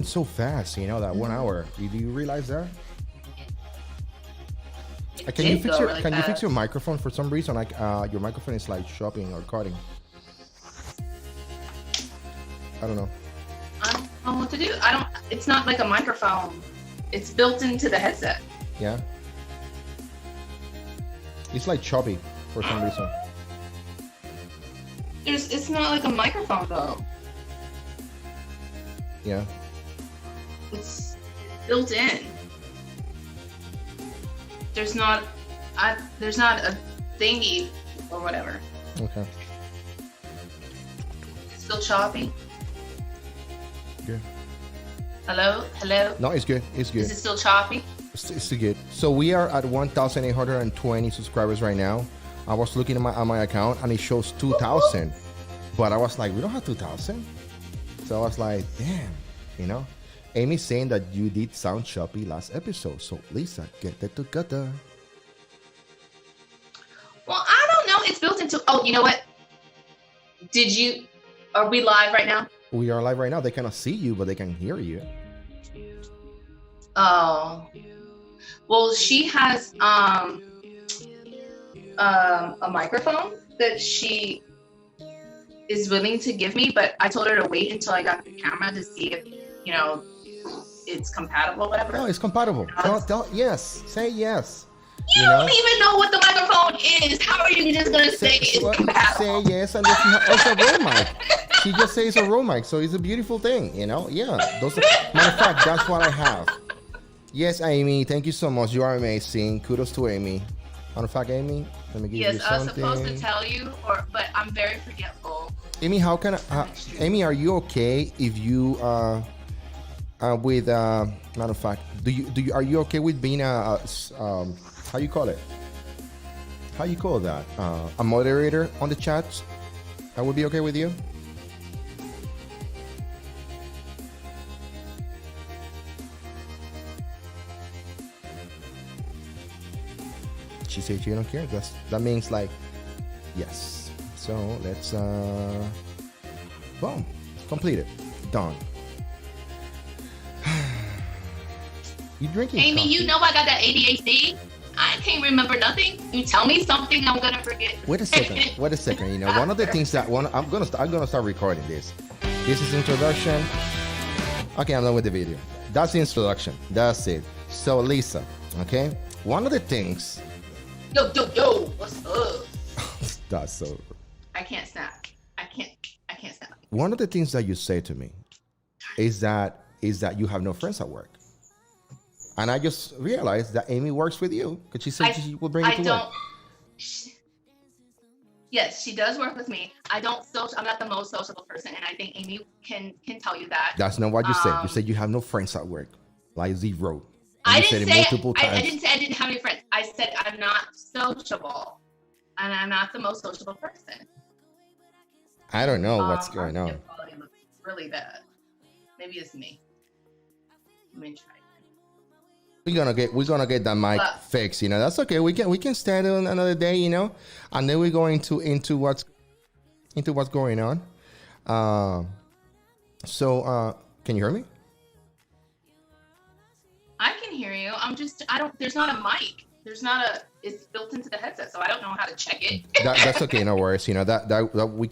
It's so fast, you know, that 1 hour. Do you realize that? It Can you did fix go your really Can you fix your fast. microphone for some reason? Like your microphone is like shopping or cutting. I don't know. I don't know what to do. I don't. It's not like a microphone. It's built into the headset. Yeah. It's like choppy for some reason. It's not like a microphone though. Yeah. It's built in. There's not a thingy or whatever. Okay. Still choppy. Good. Hello? Hello? No, it's good. It's good. Is it still choppy? It's good. So we are at 1,820 subscribers right now. I was looking at my account and it shows 2,000, but I was like, we don't have 2,000. So I was like, damn, you know. Amy's saying that you did sound choppy last episode. So Lisa, get that together. Well, I don't know. It's built into. Oh, you know what? Are we live right now? We are live right now. They cannot see you, but they can hear you. Oh. Well, she has a microphone that she is willing to give me, but I told her to wait until I got the camera to see if, it's compatible, whatever. No, it's compatible. Yes. Say yes. You don't even know what the microphone is. How are you just gonna say it's compatible? Say yes, and then it's a roll mic. She just says a roll mic, so it's a beautiful thing, you know. Yeah. Matter of fact, that's what I have. Yes, Amy. Thank you so much. You are amazing. Kudos to Amy. Matter of fact, Amy, let me give you something. Yes, I was supposed to tell you, but I'm very forgetful. Amy, how can I? Amy, are you okay if you with matter of fact, are you okay with being how you call it? How you call that? A moderator on the chats? That would be okay with you? She said she don't care. That means like yes. So let's boom. Completed. Done. You drinking Amy, coffee? you know I got that ADHD. I can't remember nothing. You tell me something, I'm gonna forget. Wait a second. You know, one of the things that I'm gonna start recording this. This is introduction. Okay, I'm done with the video. That's the introduction. That's it. So Lisa, okay. One of the things. Yo, what's up? That's so. I can't snap. I can't snap. One of the things that you say to me is that you have no friends at work. And I just realized that Amy works with you because she said she will bring you to work. Yes, she does work with me. I'm not the most sociable person, and I think Amy can tell you that. That's not what you said. You said you have no friends at work, like zero. I didn't say I didn't have any friends. I said I'm not sociable, and I'm not the most sociable person. I don't know what's going on. Quality looks really bad. Maybe it's me. Let me try. We're gonna get that mic fixed, you know. That's okay. We can stand on another day, you know, and then we're going into what's going on. So can you hear me? I can hear you. There's not a mic. It's built into the headset, so I don't know how to check it. That's okay. No worries. You know that we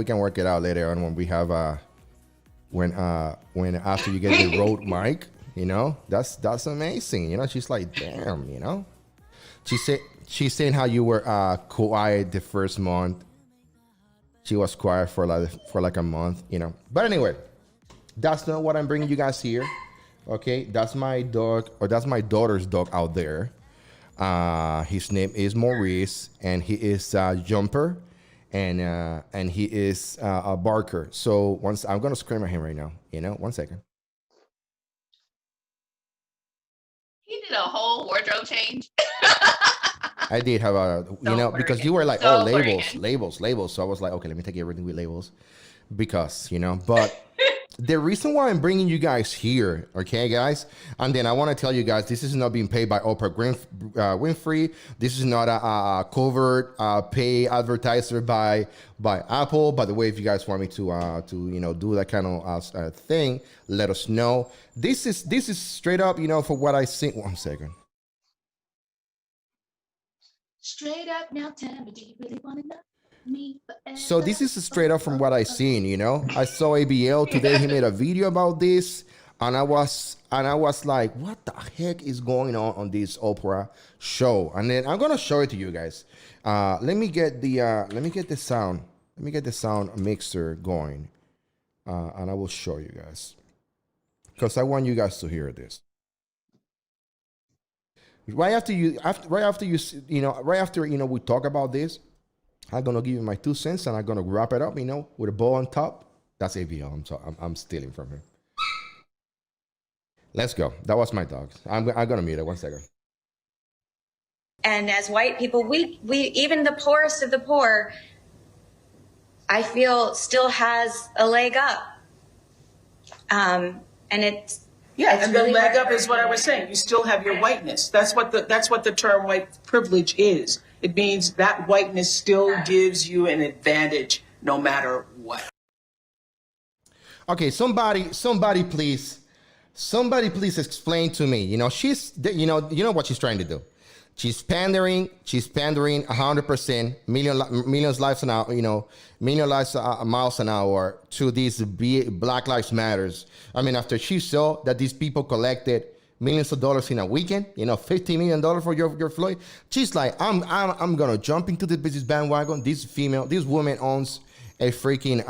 can work it out later on when we have when after you get the Rode mic. You know, that's amazing. You know, she's like, damn, you know. She's saying how you were quiet the first month. She was quiet for like a month, you know. But anyway, that's not what I'm bringing you guys here. Okay, that's my dog, or that's my daughter's dog out there. His name is Maurice, and he is Jumper, and he is a Barker. So I'm gonna scream at him right now. You know, 1 second. He did a whole wardrobe change. I did have because you were like, labels. So I was like, okay, let me take everything with labels because, you know, but the reason why I'm bringing you guys here, okay, guys, and then I want to tell you guys, this is not being paid by Oprah Winfrey. This is not a covert pay advertiser by Apple. By the way, if you guys want me to do that kind of thing, let us know. This is straight up, for what I see. 1 second. Straight up now, tell me, do you really want to know? So this is straight up from what I seen, I saw ABL today. He made a video about this, and I was like, what the heck is going on this Oprah show? And then I'm gonna show it to you guys. Let me get the sound mixer going, and I will show you guys, because I want you guys to hear this. Right after we talk about this, I'm gonna give you my 2 cents, and I'm gonna wrap it up, with a bow on top. That's ABL. I'm stealing from him. Let's go. That was my dog. I'm gonna mute it. 1 second. And as white people, we even the poorest of the poor, I feel, still has a leg up. And it's and really the leg up is what I was saying. You still have your whiteness. That's what the term white privilege is. It means that whiteness still gives you an advantage no matter what. Okay, somebody please explain to me. She's what she's trying to do. She's pandering 100%, millions lives an hour, million lives miles an hour to these Black Lives Matters. I mean, after she saw that these people collected millions of dollars in a weekend, $50 million for your Floyd, she's like, I'm gonna jump into the business bandwagon. This woman owns a freaking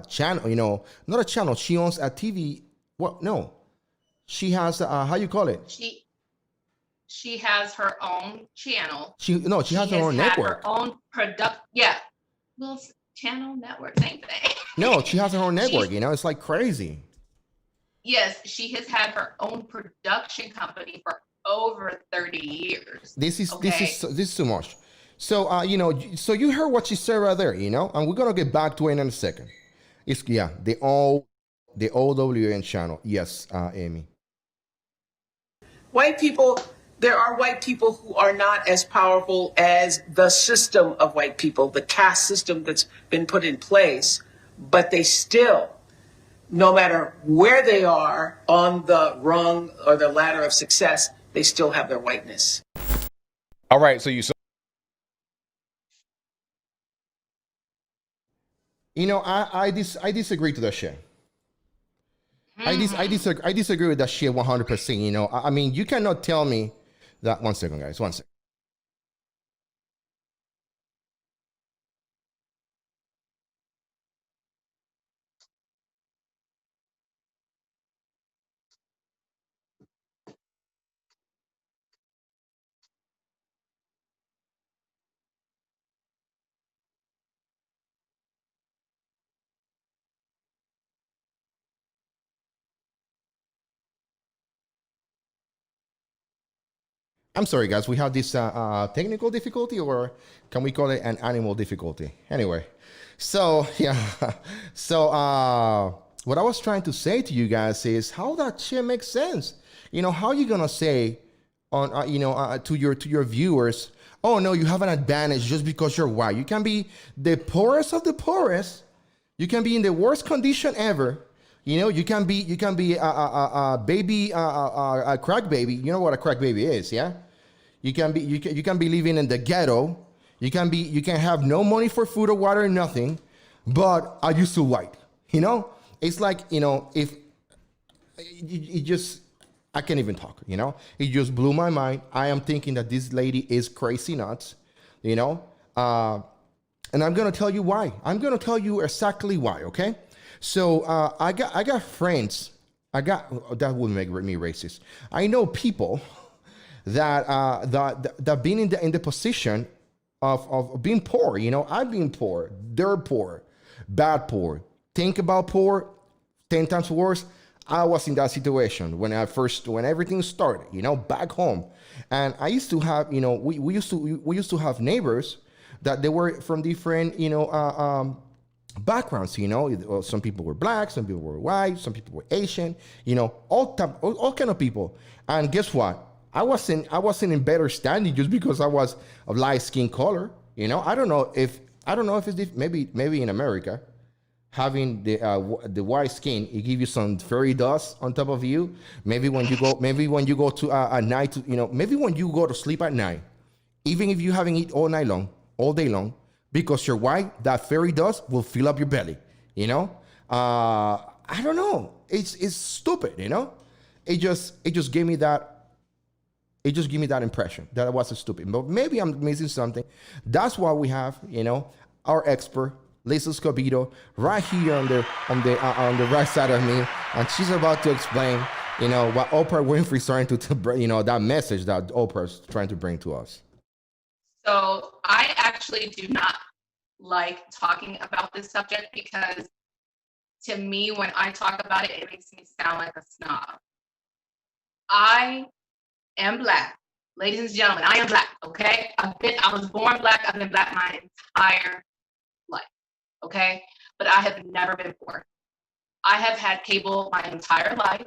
channel, not a channel. She owns a TV. What? No, she has how you call it? She has her own channel. She has her own network. Her own product. Yeah. Well, channel, network, same thing. No, she has her own network. It's like crazy. Yes, she has had her own production company for over 30 years. This is too much. So so you heard what she said right there, and we're gonna get back to it in a second. It's the OWN channel. Yes, Amy. White people. There are white people who are not as powerful as the system of white people, the caste system that's been put in place, but they still, no matter where they are on the rung or the ladder of success, they still have their whiteness. All right, so you saw. I disagree to that shit. I disagree with that shit 100%. I mean, you cannot tell me that. 1 second, guys. 1 second. I'm sorry, guys. We have this technical difficulty, or can we call it an animal difficulty? Anyway, so yeah. So what I was trying to say to you guys is how that shit makes sense. How you gonna say on to your viewers, oh no, you have an advantage just because you're white. You can be the poorest of the poorest. You can be in the worst condition ever. You can be a baby, a crack baby. You know what a crack baby is, yeah? You can be living in the ghetto. You can have no money for food or water or nothing, but are you still white? It's like, if it just, I can't even talk, it just blew my mind. I am thinking that this lady is crazy nuts, and I'm going to tell you why. I'm going to tell you exactly why. Okay. So, I got friends. That would make me racist. I know people that been in the position of being poor. I've been poor, they're poor, bad poor. Think about poor, 10 times worse. I was in that situation when everything started, back home. And I used to have, we used to have neighbors that they were from different, backgrounds, some people were black, some people were white, some people were Asian, all kind of people. And guess what? I wasn't in better standing just because I was of light skin color. I don't know if it's maybe in America, having the white skin, it gives you some fairy dust on top of you. Maybe when you go to a night, maybe when you go to sleep at night, even if you haven't eaten all day long, because you're white, that fairy dust will fill up your belly. I don't know. It's stupid. It just gave me that. It just gave me that impression that I was stupid. But maybe I'm missing something. That's why we have, our expert, Lisa Scobito, right here on the right side of me, and she's about to explain, what Oprah Winfrey's trying to bring, that message that Oprah's trying to bring to us. So I actually do not like talking about this subject because, to me, when I talk about it, it makes me sound like a snob. I am black. Ladies and gentlemen, I am black, okay? I was born black. I've been black my entire life, okay? But I have never been poor. I have had cable my entire life.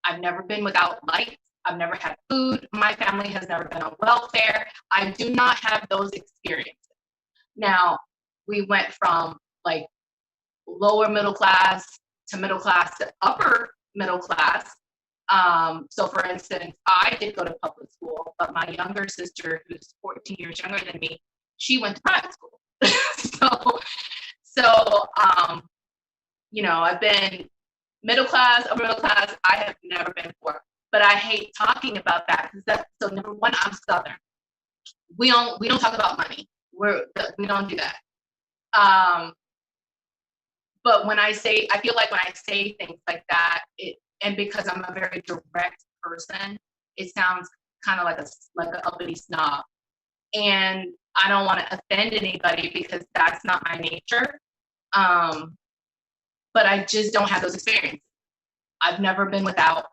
I've never been without lights. I've never had food. My family has never been on welfare. I do not have those experiences. Now, we went from like lower middle class to upper middle class. So for instance, I did go to public school, but my younger sister, who's 14 years younger than me, she went to private school. So I've been middle class, upper middle class. I have never been poor, but I hate talking about that because so number one, I'm Southern. We don't talk about money. We don't do that. But I feel like when I say things like that, and because I'm a very direct person, it sounds kind of like an uppity snob. And I don't want to offend anybody because that's not my nature. But I just don't have those experiences. I've never been without,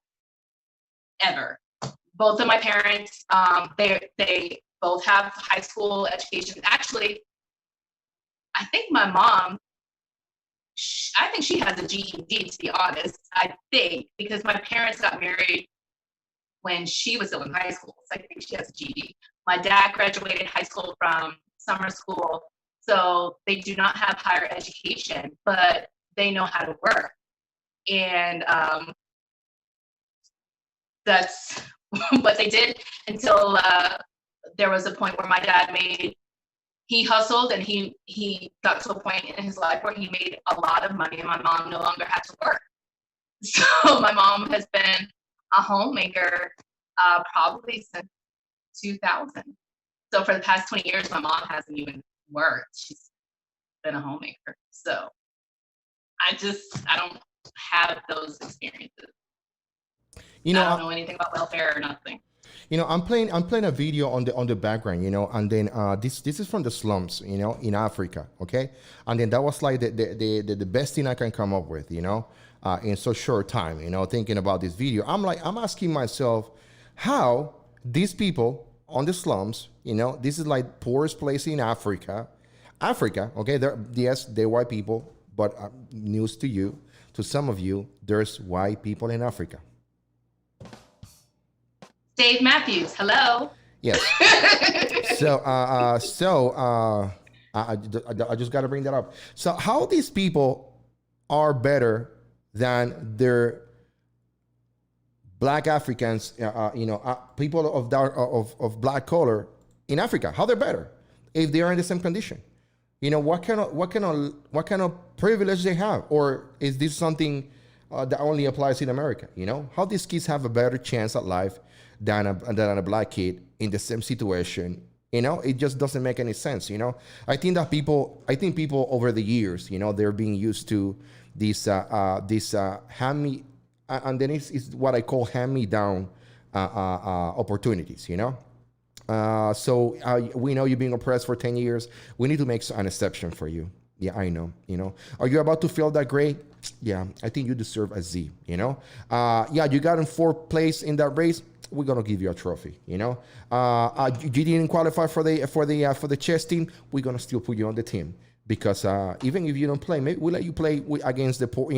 ever. Both of my parents, they both have high school education. Actually, I think my mom, I think she has a GED, to be honest. I think, because my parents got married when she was still in high school. So I think she has a GED. My dad graduated high school from summer school. So they do not have higher education, but they know how to work. And that's what they did until there was a point where my dad he hustled, and he got to a point in his life where he made a lot of money, and my mom no longer had to work. So my mom has been a homemaker probably since 2000. So for the past 20 years, my mom hasn't even worked. She's been a homemaker. So I don't have those experiences. I don't know anything about welfare or nothing. I'm playing a video on the background, and then this is from the slums, in Africa, okay? And then that was like the best thing I can come up with, in so short time, thinking about this video. I'm asking myself how these people on the slums, this is like poorest place in Africa, okay? They're white people, but news to some of you, there's white people in Africa. Dave Matthews, hello. Yes. I just got to bring that up. So how these people are better than their black Africans, people of black color in Africa? How they're better if they are in the same condition? What kind of privilege they have, or is this something that only applies in America? How these kids have a better chance at life than a black kid in the same situation. It just doesn't make any sense. I think people over the years, they're being used to this hand me, and then it's what I call hand me down opportunities. So we know you're being oppressed for 10 years. We need to make an exception for you. Yeah, I know. Are you about to feel that great? Yeah, I think you deserve a Z. Yeah, you got in 4th place in that race. We're gonna give you a trophy. You didn't qualify for the chess team. We're gonna still put you on the team. because even if you don't play, maybe we let you play against the poor,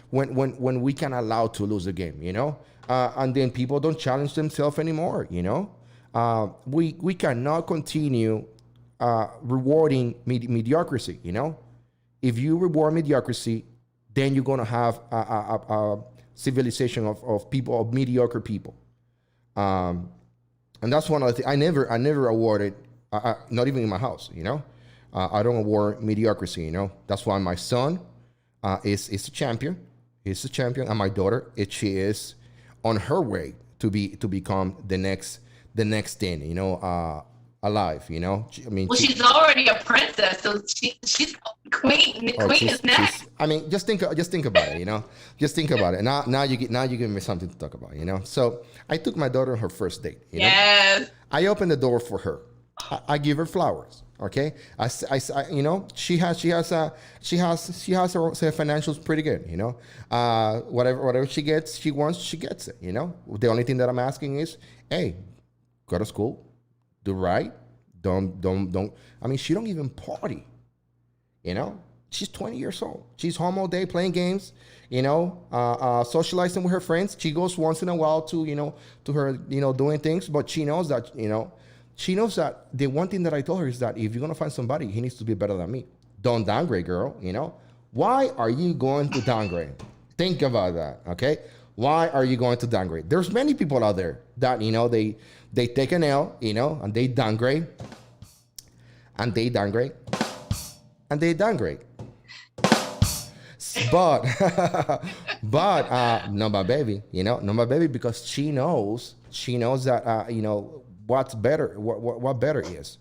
when we can allow to lose a game, and then people don't challenge themselves anymore, we cannot continue rewarding mediocrity, if you reward mediocrity, then you're going to have a civilization of people, of mediocre people. And that's one of the things I never awarded, not even in my house, I don't award mediocrity, That's why my son is a champion. He's a champion. And my daughter, she is on her way to become the next thing, alive, I mean, well, she's already a princess, so she's queen. The queen is next. I mean, just think about it, Just think about it. Now you give me something to talk about, So I took my daughter on her first date. Yes. I opened the door for her. I give her flowers. Okay. She has her financials pretty good. Whatever she wants, she gets it. The only thing that I'm asking is, hey, go to school. Do right. Don't. I mean, she don't even party. She's 20 years old. She's home all day playing games. Socializing with her friends. She goes once in a while to her doing things, but she knows that the one thing that I told her is that if you're gonna find somebody, he needs to be better than me. Don't downgrade, girl. Why are you going to downgrade? Think about that. Okay. Why are you going to downgrade? There's many people out there that, they take an L, and they downgrade, and they downgrade, and they downgrade. But, not my baby, not my baby, because she knows that, what's better, what better is,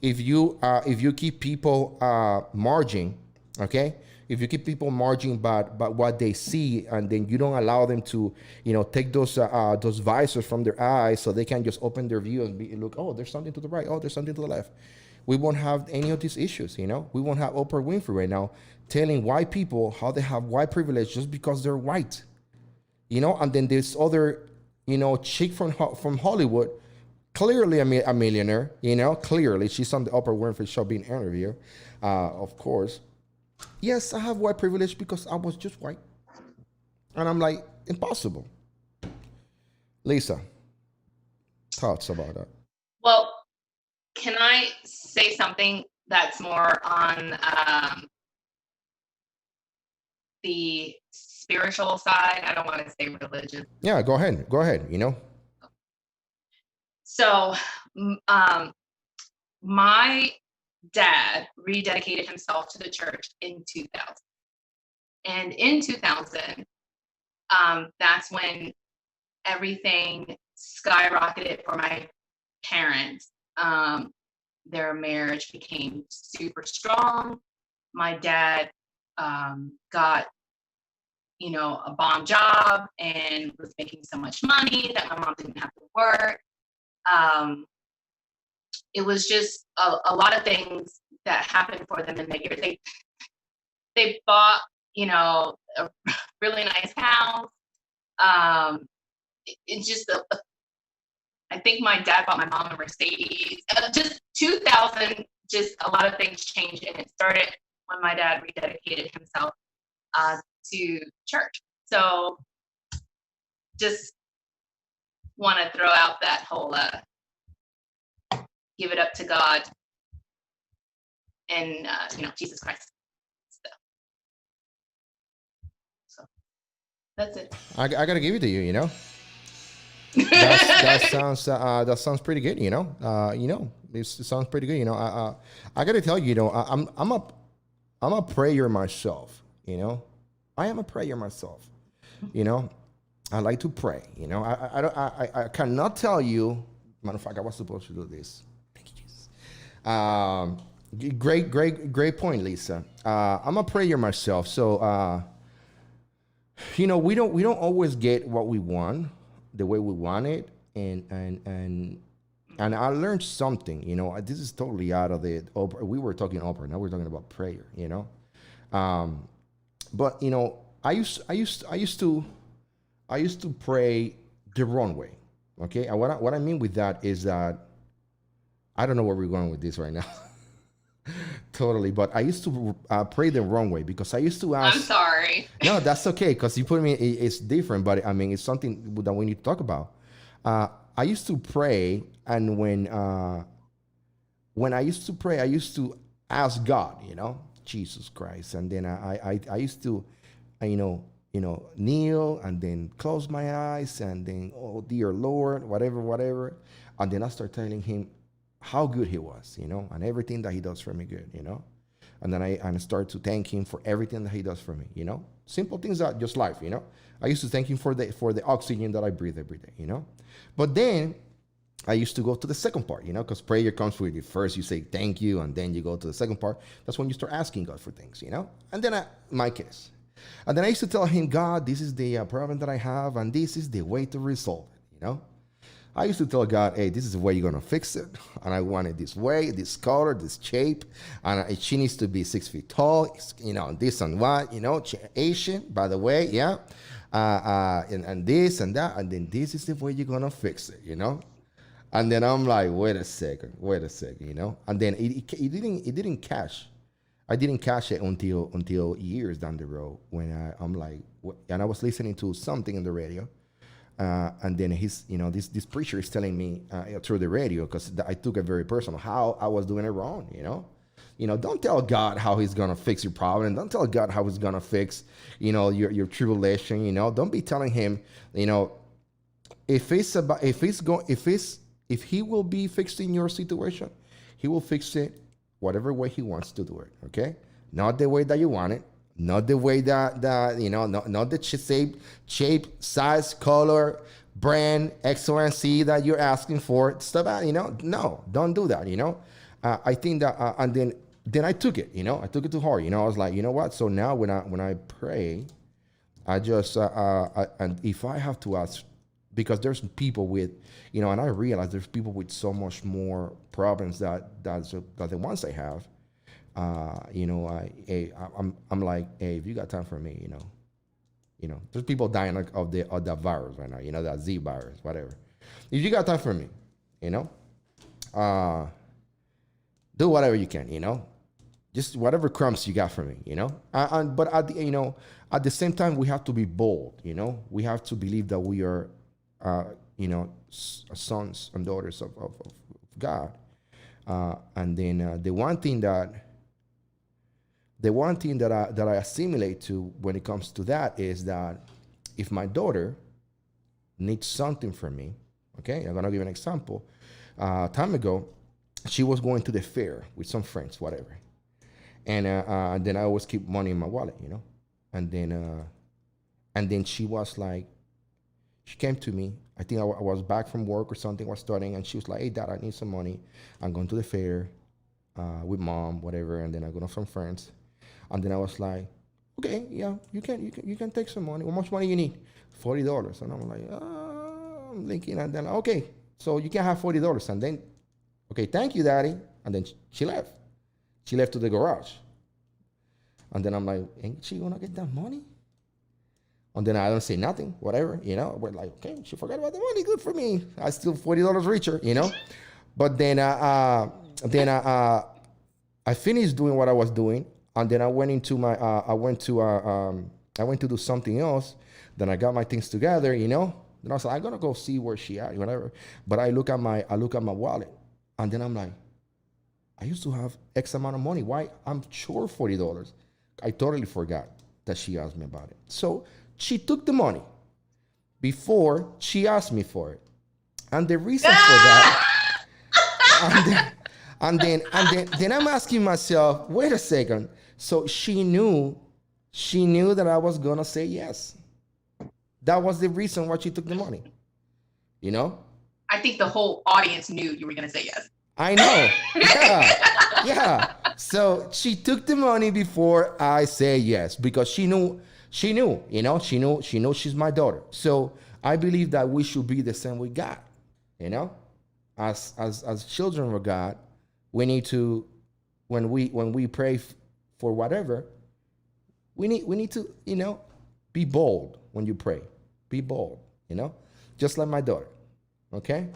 if you keep people margin, okay? If you keep people margin but what they see, and then you don't allow them to, take those visors from their eyes so they can just open their view and look, oh, there's something to the right, oh, there's something to the left. We won't have any of these issues, We won't have Oprah Winfrey right now telling white people how they have white privilege just because they're white, And then this other, chick from Hollywood, clearly a millionaire, clearly she's on the Oprah Winfrey show being interviewed, of course. Yes, I have white privilege because I was just white. And I'm like, impossible. Lisa, thoughts about that? Well, can I say something that's more on the spiritual side? I don't want to say religious. Yeah, go ahead. So, my dad rededicated himself to the church in 2000. And in 2000, that's when everything skyrocketed for my parents. Their marriage became super strong. My dad got, a bomb job and was making so much money that my mom didn't have to work. It was just a lot of things that happened for them in the year. They bought, a really nice house. It's just I think my dad bought my mom a Mercedes. Just 2000, just a lot of things changed, and it started when my dad rededicated himself to church. So just want to throw out that whole give it up to God and Jesus Christ. So that's it. I gotta give it to you. That sounds pretty good. It sounds pretty good. I gotta tell you, I'm a prayer myself. I am a prayer myself. I like to pray. I cannot tell you. Matter of fact, I was supposed to do this. Thank you, Jesus. Great point, Lisa. I'm a prayer myself, so we don't always get what we want the way we want it, and I learned something. This is totally out of the Oprah. We were talking Oprah, now we're talking about prayer. But I used to pray the wrong way. Okay, and what I mean with that is that I don't know where we're going with this right now. Totally, but I used to pray the wrong way because I used to ask. I'm sorry. No, that's okay because you put me. It's different, but I mean, it's something that we need to talk about. I used to pray, and when I used to pray, I used to ask God, Jesus Christ, and then I used to, kneel and then close my eyes and then, oh dear Lord, whatever, and then I start telling him how good he was, and everything that he does for me good, and then I start to thank him for everything that he does for me, simple things that just life, I used to thank him for the oxygen that I breathe every day, but then I used to go to the second part, because prayer comes with you. First, you say thank you, and then you go to the second part. That's when you start asking God for things, And then my case. And then I used to tell him, God, this is the problem that I have, and this is the way to resolve it, I used to tell God, hey, this is the way you're going to fix it. And I want it this way, this color, this shape. And she needs to be 6 feet tall, this and what, Asian, by the way, yeah. And this and that. And then this is the way you're going to fix it, And then I'm like, wait a second, And then it didn't catch. I didn't catch it until years down the road when I'm like, and I was listening to something on the radio, and then this preacher is telling me through the radio, because I took it very personal how I was doing it wrong. Don't tell God how He's gonna fix your problem. Don't tell God how He's gonna fix your tribulation. Don't be telling Him if He will be fixing your situation, He will fix it whatever way He wants to do it, okay? Not the way that you want it, not the way that not the shape, size, color, brand, XYZ that you're asking for. Stuff, no, don't do that, I think that, and then I took it, I took it too hard, I was like, you know what? So now when I pray, I just, and if I have to ask, because there's people with, and I realize there's people with so much more problems that the ones I have. I'm like, hey, if you got time for me, there's people dying of that virus right now, that Z virus, whatever. If you got time for me, do whatever you can, just whatever crumbs you got for me, but at the same time, we have to be bold, we have to believe that we are, sons and daughters of God. And then the one thing that I assimilate to when it comes to that is that if my daughter needs something from me, okay, I'm gonna give an example. Time ago, she was going to the fair with some friends, whatever, and then I always keep money in my wallet, and then she was like, she came to me. I think I was back from work or something, was studying, and she was like, hey, Dad, I need some money. I'm going to the fair with Mom, whatever, and then I'm going to some friends. And then I was like, okay, yeah, you can take some money. How much money you need? $40. And I'm like, I'm thinking, and then, okay, so you can have $40. And then, okay, thank you, Daddy. And then she left. She left to the garage. And then I'm like, ain't she going to get that money? And then I don't say nothing, whatever, We're like, okay, she forgot about the money, good for me. I still $40 richer, But then I finished doing what I was doing, and then I went into my, I went to do something else. Then I got my things together, Then I was like, I'm gonna go see where she at, whatever. But I look at my wallet, and then I'm like, I used to have X amount of money. Why? I'm sure $40. I totally forgot that she asked me about it. So she took the money before she asked me for it. And the reason for that, and then I'm asking myself, wait a second. So she knew that I was gonna say yes. That was the reason why she took the money. I think the whole audience knew you were gonna say yes. I know. Yeah. So she took the money before I say yes, because she knew, she's my daughter. So I believe that we should be the same with God, as children of God. We need to, when we pray for whatever, we need to, be bold when you pray. Be bold, just like my daughter. Okay.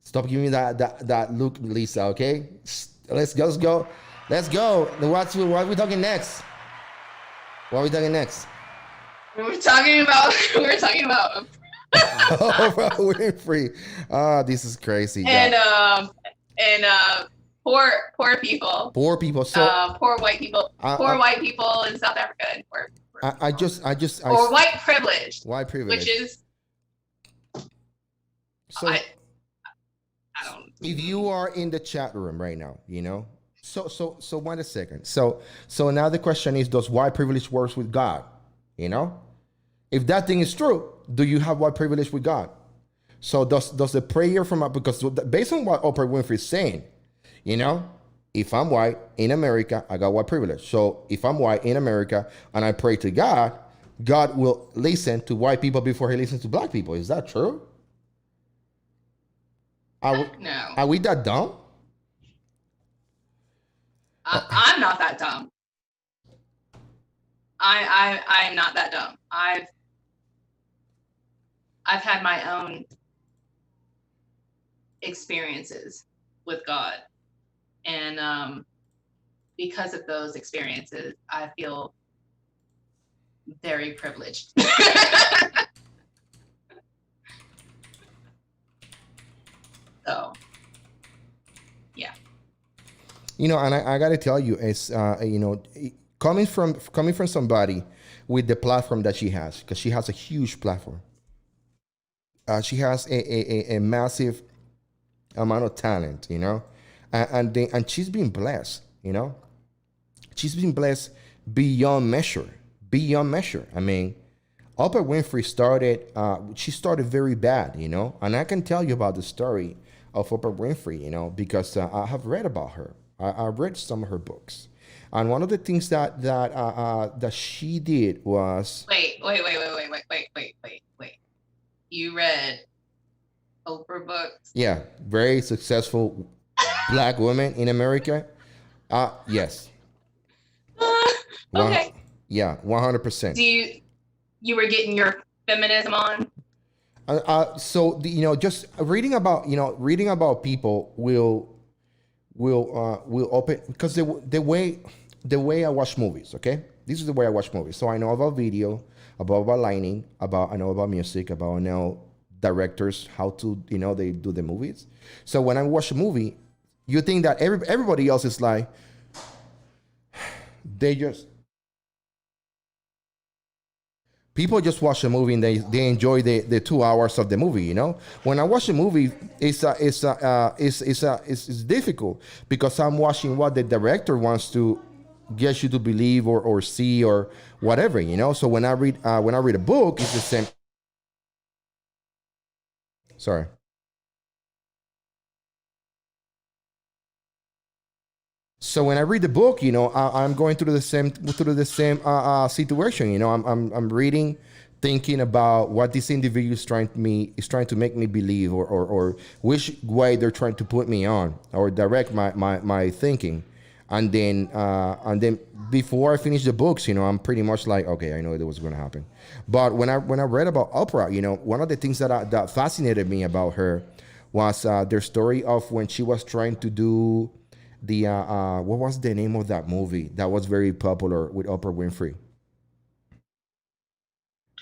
Stop giving me that look, Lisa. Okay. Let's go. Let's go. What are we talking next? What are we talking next? We're talking about Oprah Winfrey. Oh, this is crazy. and poor people. Poor people. So Poor white people. White people in South Africa and poor or white privilege. White privilege. Which is so I don't. If you are in the chat room right now, you know. So wait a second. So now the question is, does white privilege work with God? You know? If that thing is true, do you have white privilege with God? So does the prayer from, because based on what Oprah Winfrey is saying, you know, if I'm white in America, I got white privilege. So if I'm white in America and I pray to God, God will listen to white people before he listens to black people. Is that true? No. Are we that dumb? I'm not that dumb. I'm not that dumb. I've had my own experiences with God. And because of those experiences, I feel very privileged. So, yeah. You know, and I got to tell you, it's you know, coming from somebody with the platform that she has, because she has a huge platform. She has a massive amount of talent, you know, and she's been blessed, you know. She's been blessed beyond measure. I mean, Oprah Winfrey started very bad, you know, and I can tell you about the story of Oprah Winfrey, you know, because I have read about her. I read some of her books, and one of the things that she did was wait. You read Oprah books? Yeah, very successful black woman in America. Yes. Okay. Yeah, 100%. Do you were getting your feminism on? So you know, just reading about people will open, because the way I watch movies. Okay, this is the way I watch movies. So I know about video, about lighting, I know about music, I know directors, how to, you know, they do the movies. So when I watch a movie, you think that everybody else is like, people just watch a movie and they enjoy the 2 hours of the movie, you know. When I watch a movie, it's difficult, because I'm watching what the director wants to get you to believe or see or whatever, you know. So when I read a book, it's the same. Sorry. So when I read the book, you know, I'm going through the same situation. You know, I'm reading, thinking about what this individual is trying to make me believe, or which way they're trying to put me on or direct my thinking, and then before I finish the books, you know, I'm pretty much like, okay, I know that was going to happen. But when I read about Oprah, you know, one of the things that fascinated me about her was their story of when she was trying to do the what was the name of that movie that was very popular with Oprah Winfrey?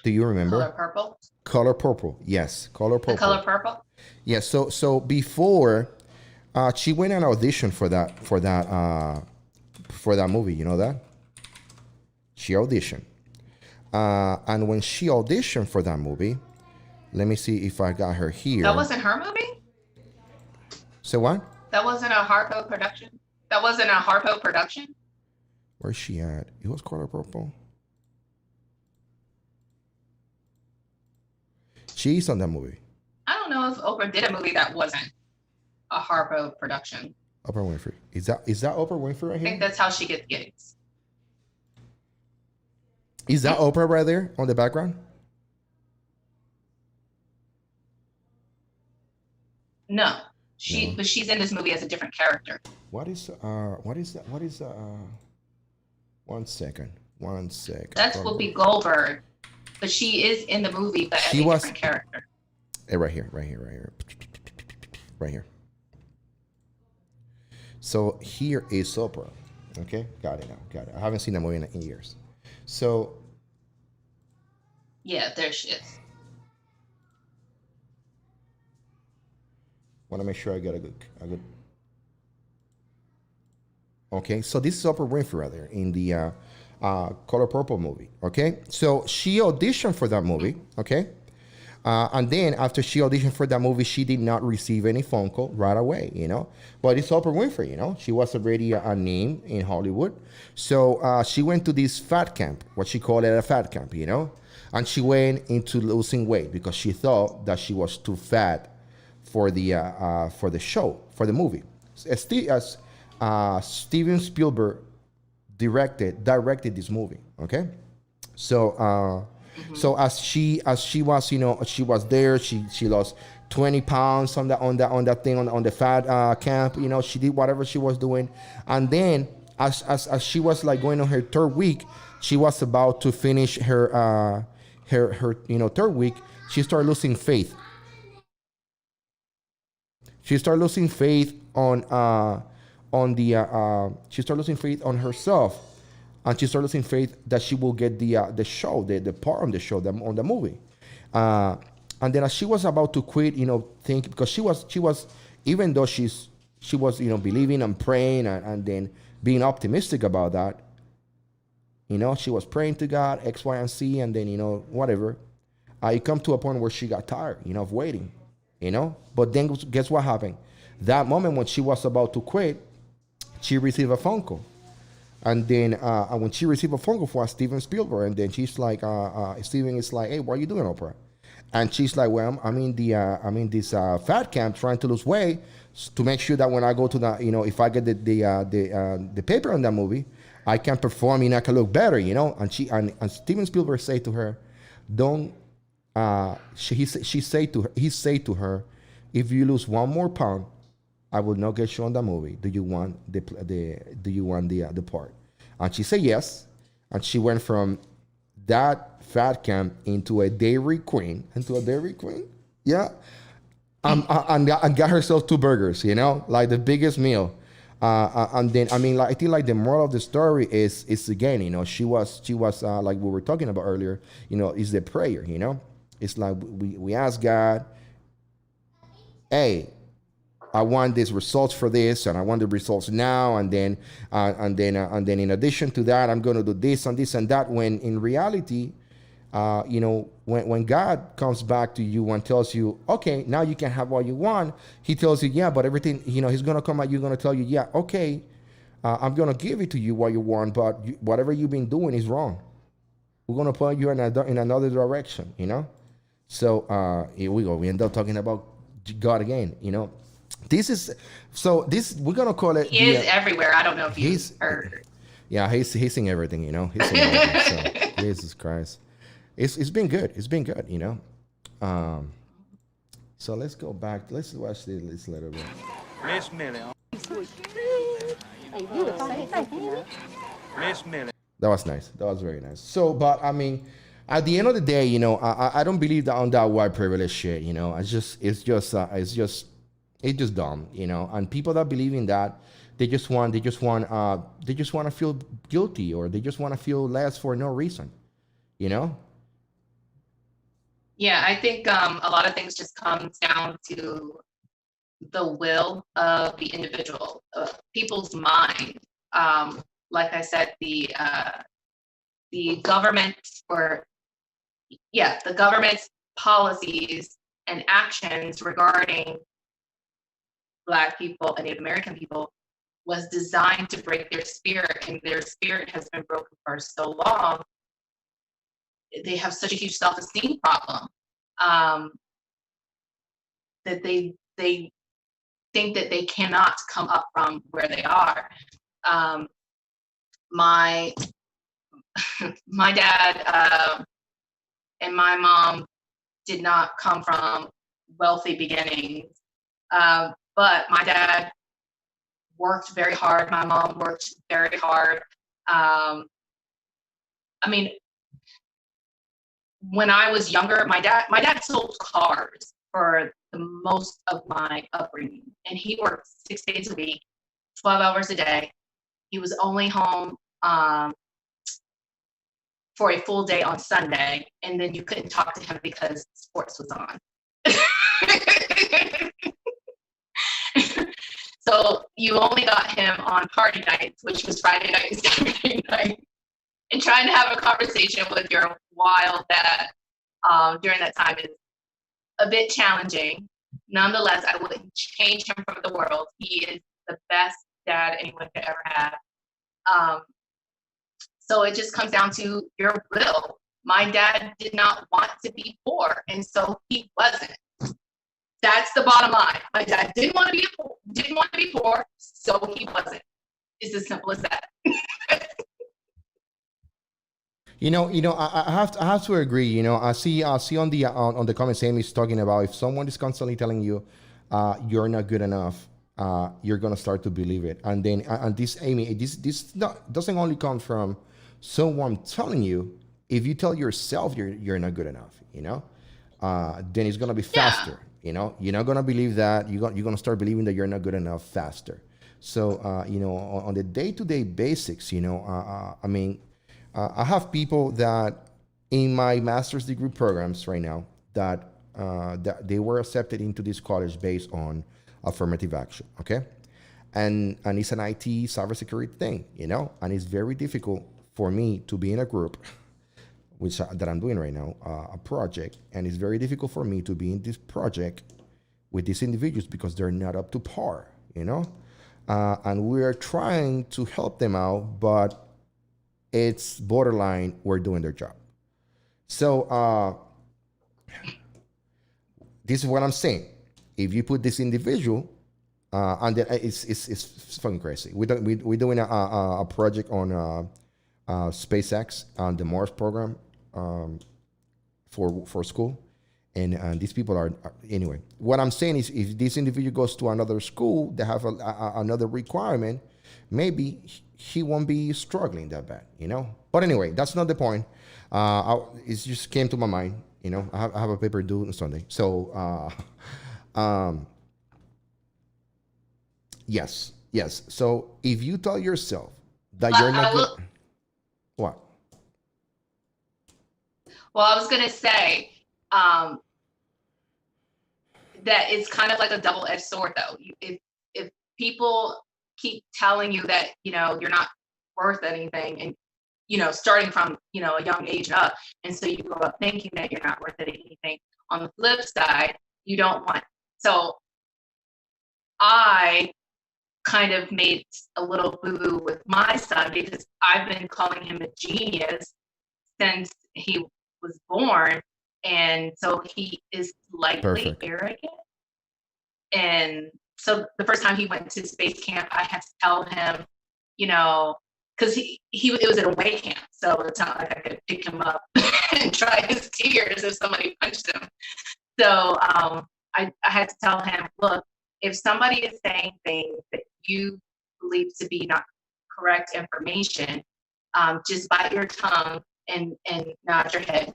Do you remember? Color Purple. Color Purple. Yes, Color Purple. The Color Purple. Yes. So before she went on audition for that movie. You know that? She auditioned, and when she auditioned for that movie, let me see if I got her here. That wasn't her movie? Say what? That wasn't a Harpo production? That wasn't a Harpo production? Where's she at? It was Color Purple. She's on that movie. I don't know if Oprah did a movie that wasn't a Harpo production. Oprah Winfrey. Is that Oprah Winfrey right here? I think that's how she gets gigs. Is that Oprah right there on the background? No. But she's in this movie as a different character. What is that? One second. That's Whoopi Goldberg, but she is in the movie, but as a different character. Right here. So here is Oprah. Okay, got it now. Got it. I haven't seen that movie in years. So Yeah, there she is. want to make sure I get a good. Okay, so this is Oprah Winfrey right there in the Color Purple movie. Okay, so she auditioned for that movie. Okay, and then after she auditioned for that movie, she did not receive any phone call right away, you know. But it's Oprah Winfrey, you know. She was already a name in Hollywood. So she went to this fat camp, what she called it a fat camp, you know. And she went into losing weight because she thought that she was too fat for the show, for the movie. As Steven Spielberg directed this movie, okay? So so as she was, you know, she was there. She lost 20 pounds on that thing on the fat camp. You know, she did whatever she was doing, and then as she was like going on her third week, she was about to finish her you know third week. She started losing faith. She started losing faith she started losing faith on herself, and she started losing faith that she will get the show, the part on the show, on the movie. And then as she was about to quit, you know, because she was even though she was, you know, believing and praying and then being optimistic about that, you know, she was praying to God, X, Y, and Z, and then, you know, whatever. It come to a point where she got tired, you know, of waiting, you know. But then guess what happened? That moment when she was about to quit, she received a phone call. And then when she received a phone call from Steven Spielberg, and then she's like, Steven is like, hey, what are you doing, Oprah? And she's like, well, I'm in this fat camp trying to lose weight to make sure that when I go to the, you know, if I get the paper on that movie, I can perform and I can look better, you know. And and Steven Spielberg said to her, don't. He said to her, if you lose 1 more pound, I will not get you on the movie. Do you want the part? And she said yes. And she went from that fat camp into a Dairy Queen. Yeah. And got herself 2 burgers, you know, like the biggest meal. And then, I mean, like, I think like the moral of the story is again, you know, she was like we were talking about earlier, you know, is the prayer, you know. It's like we ask God, hey, I want these results for this, and I want the results now, and then in addition to that, I'm going to do this and this and that. When in reality, you know, when God comes back to you and tells you, okay, now you can have what you want, He tells you, yeah, but everything, you know, He's going to come at you, going to tell you, yeah, okay, I'm going to give it to you what you want, but whatever you've been doing is wrong. We're going to put you in another direction, you know. So here we go. We end up talking about God again, you know. This we're gonna call it. He is everywhere. I don't know if he's heard. Yeah, he's in everything, you know. He's in everything. So, Jesus Christ, it's been good. It's been good, you know. So let's go back. Let's watch this little bit. Miss Millie. Miss Millie. That was nice. That was very nice. So, but I mean, at the end of the day, you know, I don't believe that on that white privilege shit. You know, it's just dumb. You know, and people that believe in that, they just want to feel guilty, or they just want to feel less for no reason. You know. Yeah, I think a lot of things just comes down to the will of the individual, people's mind. Like I said, the government, the government's policies and actions regarding Black people and Native American people was designed to break their spirit, and their spirit has been broken for so long. They have such a huge self-esteem problem that they think that they cannot come up from where they are. My dad and my mom did not come from wealthy beginnings, but my dad worked very hard. My mom worked very hard. I mean, when I was younger, my dad sold cars for the most of my upbringing, and he worked 6 days a week, 12 hours a day. he was only home for a full day on Sunday, and then you couldn't talk to him because sports was on. So you only got him on party nights, which was Friday night and Saturday night, and trying to have a conversation with your wild dad during that time is a bit challenging. Nonetheless, I wouldn't change him from the world. He is the best dad anyone could ever have. So it just comes down to your will. My dad did not want to be poor, and so he wasn't. That's the bottom line. My dad didn't want to be poor, so he wasn't. It's as simple as that. I have to agree. I see on the comments, Amy's talking about if someone is constantly telling you you're not good enough, you're gonna start to believe it. And then, this, Amy, this doesn't only come from someone telling you. If you tell yourself you're not good enough, then it's gonna be faster. Yeah. You're not gonna believe that. You're gonna start believing that you're not good enough faster. So, on the day-to-day basics, I have people that in my master's degree programs right now that they were accepted into this college based on affirmative action, okay? And it's an IT cybersecurity thing, and it's very difficult for me to be in a group, that I'm doing right now, a project, and it's very difficult for me to be in this project with these individuals because they're not up to par, and we're trying to help them out, but it's borderline we're doing their job. So this is what I'm saying. If you put this individual, and then it's fucking crazy. We're doing a project on SpaceX on the Mars program for school, and these people are anyway. What I'm saying is, if this individual goes to another school that have another requirement, maybe he won't be struggling that bad, But anyway, that's not the point. It just came to my mind, I have a paper due on Sunday. So, yes. So if you tell yourself that you're not good, what? Well, I was going to say that it's kind of like a double-edged sword, though. If people keep telling you that, you're not worth anything, and, starting from, a young age and up, and so you grow up thinking that you're not worth anything. On the flip side, you don't want. So I kind of made a little boo-boo with my son because I've been calling him a genius since he was born, and so he is slightly arrogant. And so the first time he went to space camp, I had to tell him, because it was at a away camp, so it's not like I could pick him up and dry his tears if somebody punched him. So I had to tell him, look, if somebody is saying things that you believe to be not correct information, just bite your tongue and nod your head.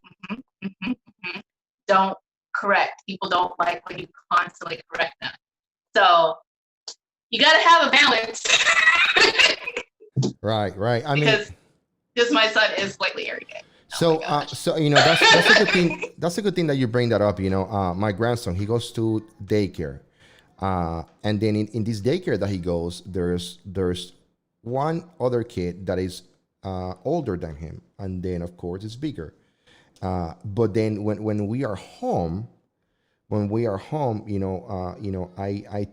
Don't correct. People don't like when you constantly correct them. So you got to have a balance. Right. Because my son is slightly arrogant. So that's a good thing. That's a good thing that you bring that up. My grandson, he goes to daycare, and then in this daycare that he goes, there's one other kid that is older than him, and then of course it's bigger. But then when we are home, I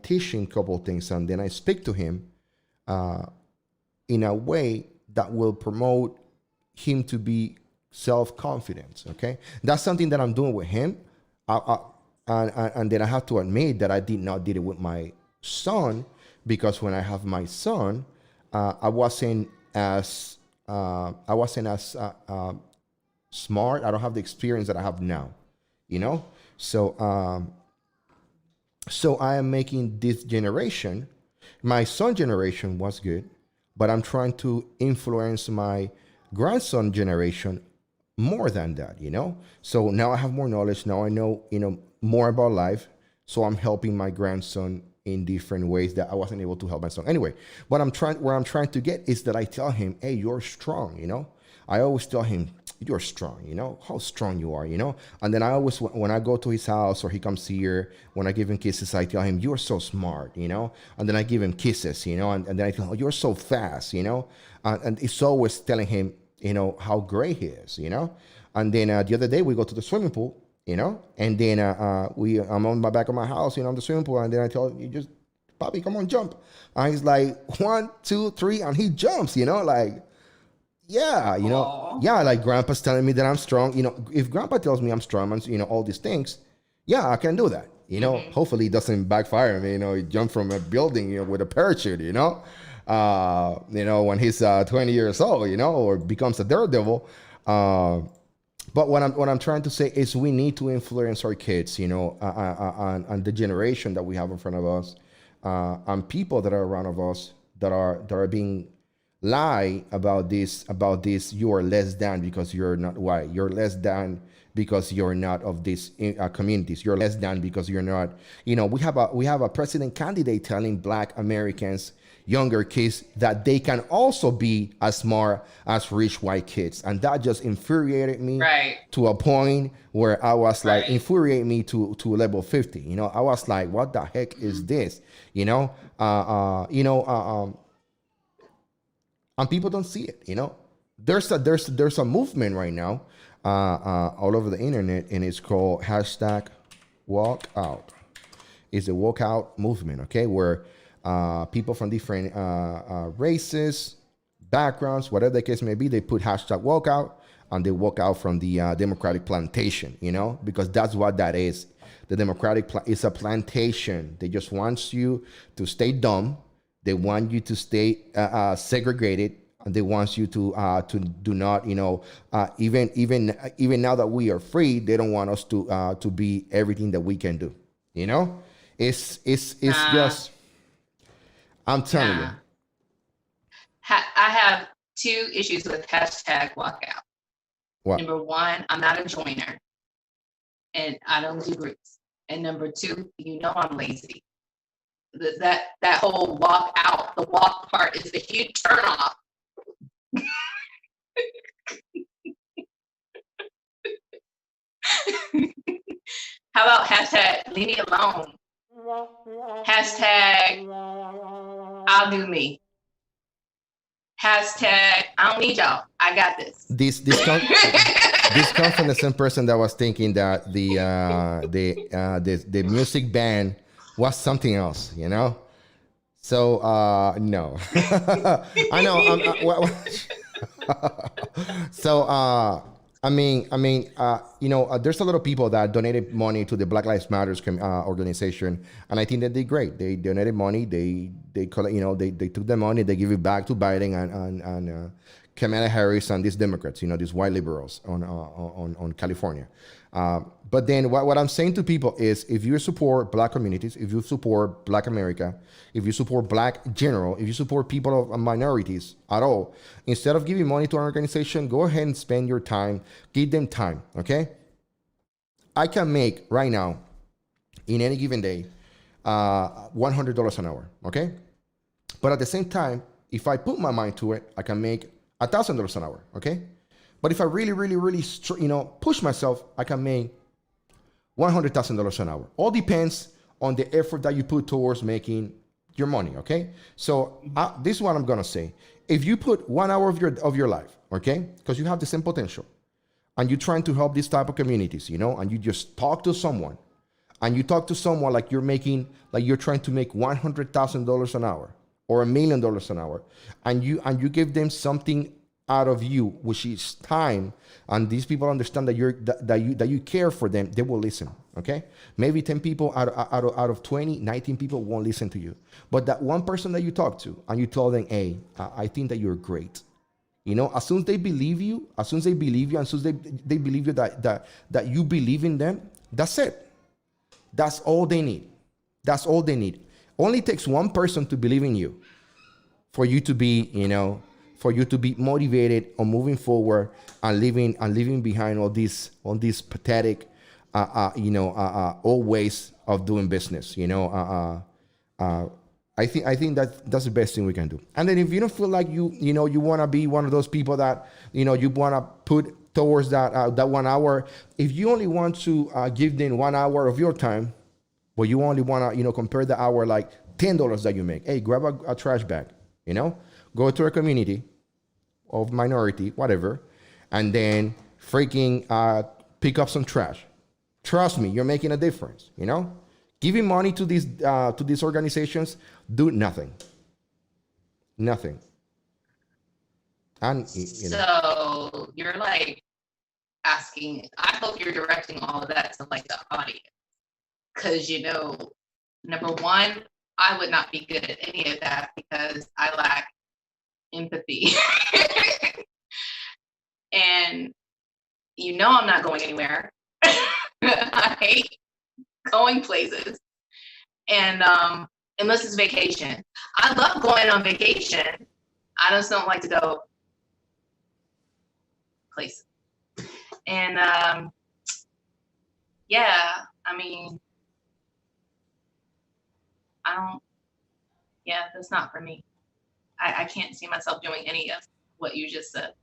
teach him a couple of things, and then I speak to him in a way that will promote him to be self-confident. Okay, that's something that I'm doing with him, and then I have to admit that I did not did it with my son, because when I have my son, I wasn't as smart. I don't have the experience that I have now, So I am making this generation. My son generation was good, but I'm trying to influence my grandson generation more than that, So now I have more knowledge. Now I know, more about life. So I'm helping my grandson in different ways that I wasn't able to help my son. Anyway, where I'm trying to get is that I tell him, hey, you're strong, you know? I always tell him, you're strong, you know, how strong you are, you know? And then I always, when I go to his house or he comes here, when I give him kisses, I tell him, you're so smart, you know? And then I give him kisses, you know? And then I tell him, you're so fast, you know? And it's always telling him, you know, how great he is, you know? And then the other day we go to the swimming pool, you know? And then I'm on my back of my house, you know, in the swimming pool. And then I tell him, just, Bobby, come on, jump. And he's like, 1, 2, 3, and he jumps, you know, like, yeah, you know, Aww. yeah, like grandpa's telling me that I'm strong. You know, if grandpa tells me I'm strong and, you know, all these things, yeah, I can do that. You know, hopefully it doesn't backfire me. You know, he jumped from a building, you know, with a parachute, you know, when he's 20 years old, you know, or becomes a daredevil. But what I'm trying to say is we need to influence our kids, you know, on the generation that we have in front of us, on people that are around of us that are being lie about this. You are less than because you're not white. You're less than because you're not of these communities. You're less than because you're not. You know, we have a president candidate telling Black Americans, younger kids, that they can also be as smart as rich white kids, and that just infuriated me to a point where I was like, infuriate me to level 50. You know, I was like, what the heck is this? You know, and people don't see it, you know. There's a movement right now all over the internet, and it's called #WalkOut. It's a walkout movement, okay, where people from different races, backgrounds, whatever the case may be, they put #WalkOut, and they walk out from the Democratic plantation, you know, because that's what that is. The Democratic is a plantation. They just want you to stay dumb. They want you to stay segregated, and they want you to do not, you know, even now that we are free, they don't want us to be everything that we can do. You know, it's just, I'm telling you. I have 2 issues with #walkout. What? Number 1, I'm not a joiner, and I don't do groups. And number 2, you know, I'm lazy. That whole walk out, the walk part is a huge turnoff. How about #leave me alone? #I'll do me. #I don't need y'all. I got this. This comes from the same person that was thinking that the music band was something else, you know. So no, I know. So I mean, you know, there's a lot of people that donated money to the Black Lives Matters organization, and I think that they great. They donated money. They you know, they took the money. They give it back to Biden and Kamala Harris and these Democrats. You know, these white liberals on California. But then what I'm saying to people is, if you support Black communities, if you support Black America, if you support Black general, if you support people of minorities at all, instead of giving money to an organization, go ahead and spend your time, give them time, okay? I can make right now, in any given day, $100 an hour, okay? But at the same time, if I put my mind to it, I can make $1,000 an hour, okay? But if I really, really, really, you know, push myself, I can make $100,000 an hour. All depends on the effort that you put towards making your money, okay? So this is what I'm gonna say. If you put 1 hour of your life, okay, because you have the same potential, and you're trying to help these type of communities, you know, and you just talk to someone, and you talk to someone like you're trying to make $100,000 an hour or $1 million an hour, and you give them something out of you, which is time, and these people understand that you care for them, they will listen, okay? Maybe 10 people out of 20, 19 people won't listen to you. But that one person that you talk to and you tell them, hey, I think that you're great. You know, as soon as they believe you, and as soon as they believe you that you believe in them, that's it. That's all they need. That's all they need. Only takes one person to believe in you for you to be, you know, for you to be motivated on moving forward and leaving behind all these pathetic, old ways of doing business. You know, I think that's the best thing we can do. And then if you don't feel like you want to be one of those people that you want to put towards that 1 hour, if you only want to give them 1 hour of your time, but you only want to compare the hour like $10 that you make, hey, grab a trash bag, go to a community of minority, whatever, and then freaking pick up some trash. Trust me, you're making a difference. Giving money to these organizations do nothing. And so you're like asking. I hope you're directing all of that to like the audience, because number one, I would not be good at any of that because I lack empathy, and I'm not going anywhere. I hate going places, and unless it's vacation. I love going on vacation. I just don't like to go places. And yeah, I mean, that's not for me. I can't see myself doing any of what you just said.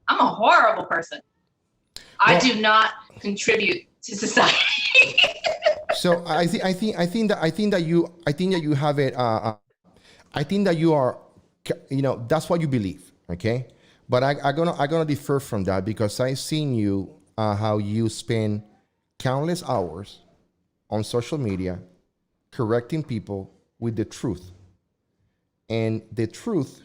I'm a horrible person. I do not contribute to society. So I think that you have it. I think that you are, that's what you believe, okay? But I'm gonna defer from that because I've seen you how you spend countless hours on social media correcting people with the truth, and the truth.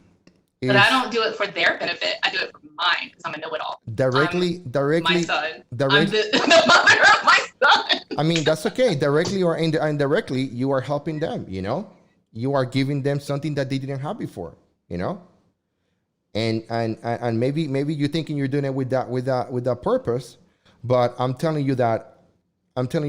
But I don't do it for their benefit. I do it for mine because I'm a know-it-all. Directly. My son. I'm the mother of my son. I mean, that's okay. Directly or indirectly, you are helping them. You are giving them something that they didn't have before. And maybe you're thinking you're doing it with that purpose, but I'm telling you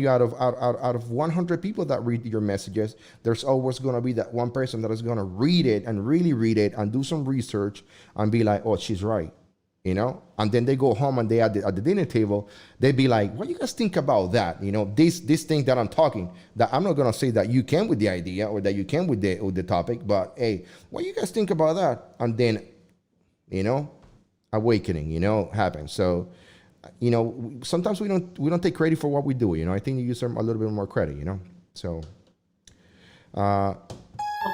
out of 100 people that read your messages, there's always going to be that one person that is going to read it and really read it and do some research and be like, oh, she's right, and then they go home and they at the dinner table, they be like, what do you guys think about that? This thing that I'm talking, that I'm not going to say that you can with the idea or that you can with the topic, but hey, what do you guys think about that? And then, awakening, happens. So, sometimes we don't take credit for what we do. I think you use a little bit more credit. So. Well,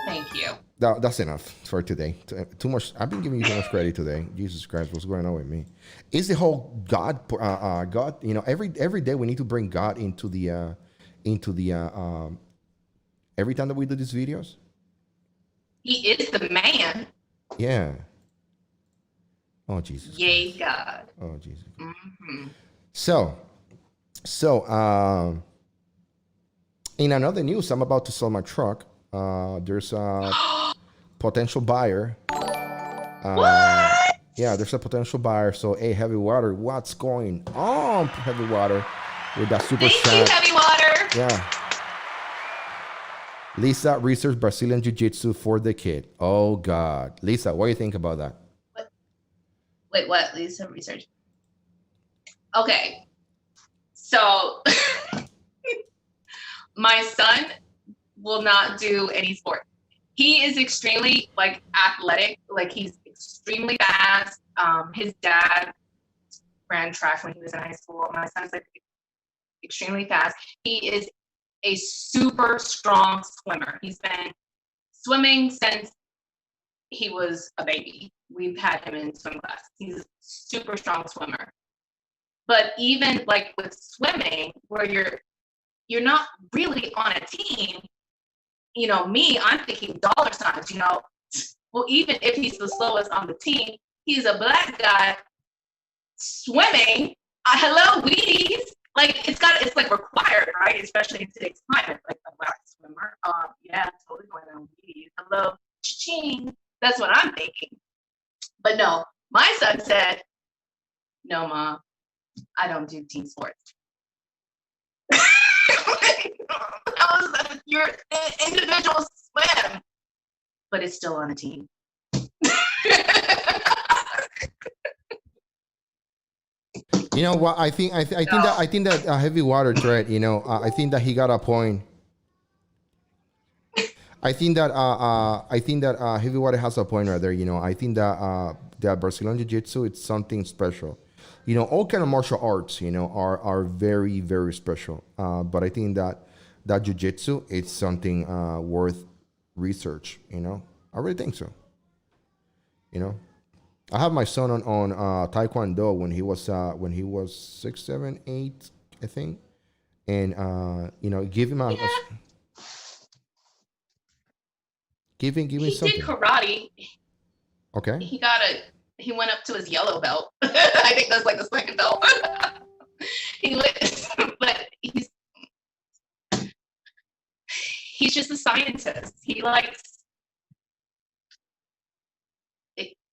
thank you. That's enough for today. Too much. I've been giving you too much credit today. Jesus Christ, what's going on with me? It's the whole God. Every day we need to bring God into the every time that we do these videos. He is the man. Yeah. Oh, Jesus. Yay, God. Oh, Jesus. Mm-hmm. So, in another news, I'm about to sell my truck. There's a potential buyer. What? Yeah, there's a potential buyer. So, hey, Heavy Water, what's going on, Heavy Water? With that super Thank chat. you, Heavy Water. Yeah. Lisa researched Brazilian Jiu-Jitsu for the kid. Oh, God. Lisa, what do you think about that? Wait, what? Lisa research. Okay. So my son will not do any sport. He is extremely athletic. He's extremely fast. His dad ran track when he was in high school. My son's extremely fast. He is a super strong swimmer. He's been swimming since he was a baby. We've had him in swim class. He's a super strong swimmer. But even with swimming, where you're not really on a team, me, I'm thinking dollar signs, Well, even if he's the slowest on the team, he's a black guy swimming. Hello, Wheaties. It's required, right? Especially in today's climate, a black swimmer. Yeah, totally going on Wheaties. Hello, cha-ching. That's what I'm thinking. But no, my son said, no, Mom, I don't do team sports. You're an individual swim, but it's still on a team. You know what? I think that Heavy Water thread. I think that he got a point. Heavyweight has a point right there. I think that Brazilian Jiu-Jitsu, it's something special. All kind of martial arts, are very, very special. But I think that Jiu-Jitsu, it's something worth research. I really think so. I have my son on Taekwondo when he was 6, 7, 8, I think, and give him Yeah, give him he something. did karate. Okay. He went up to his yellow belt. I think that's like the second belt. He went, but he's just a scientist. He likes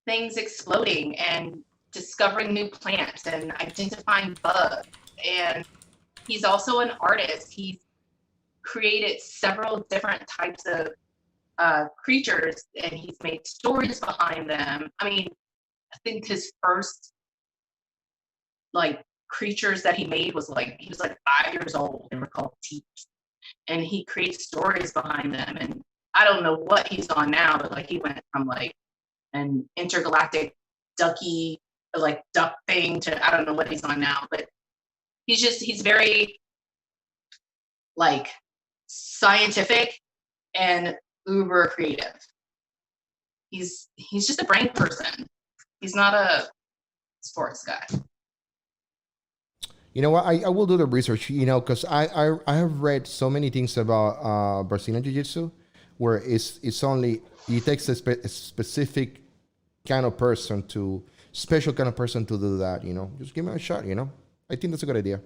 things exploding and discovering new plants and identifying bugs. And he's also an artist. He's created several different types of creatures, and he's made stories behind them. I mean, I think his first creatures that he made was he was 5 years old. They were called teeps, and he creates stories behind them. And I don't know what he's on now, but he went from an intergalactic ducky duck thing to I don't know what he's on now, but he's very scientific and uber creative. He's just a brain person. He's not a sports guy. You know what? I will do the research. Because I have read so many things about Brazilian Jiu-Jitsu, where it takes a specific kind of person special kind of person to do that. Just give me a shot. I think that's a good idea.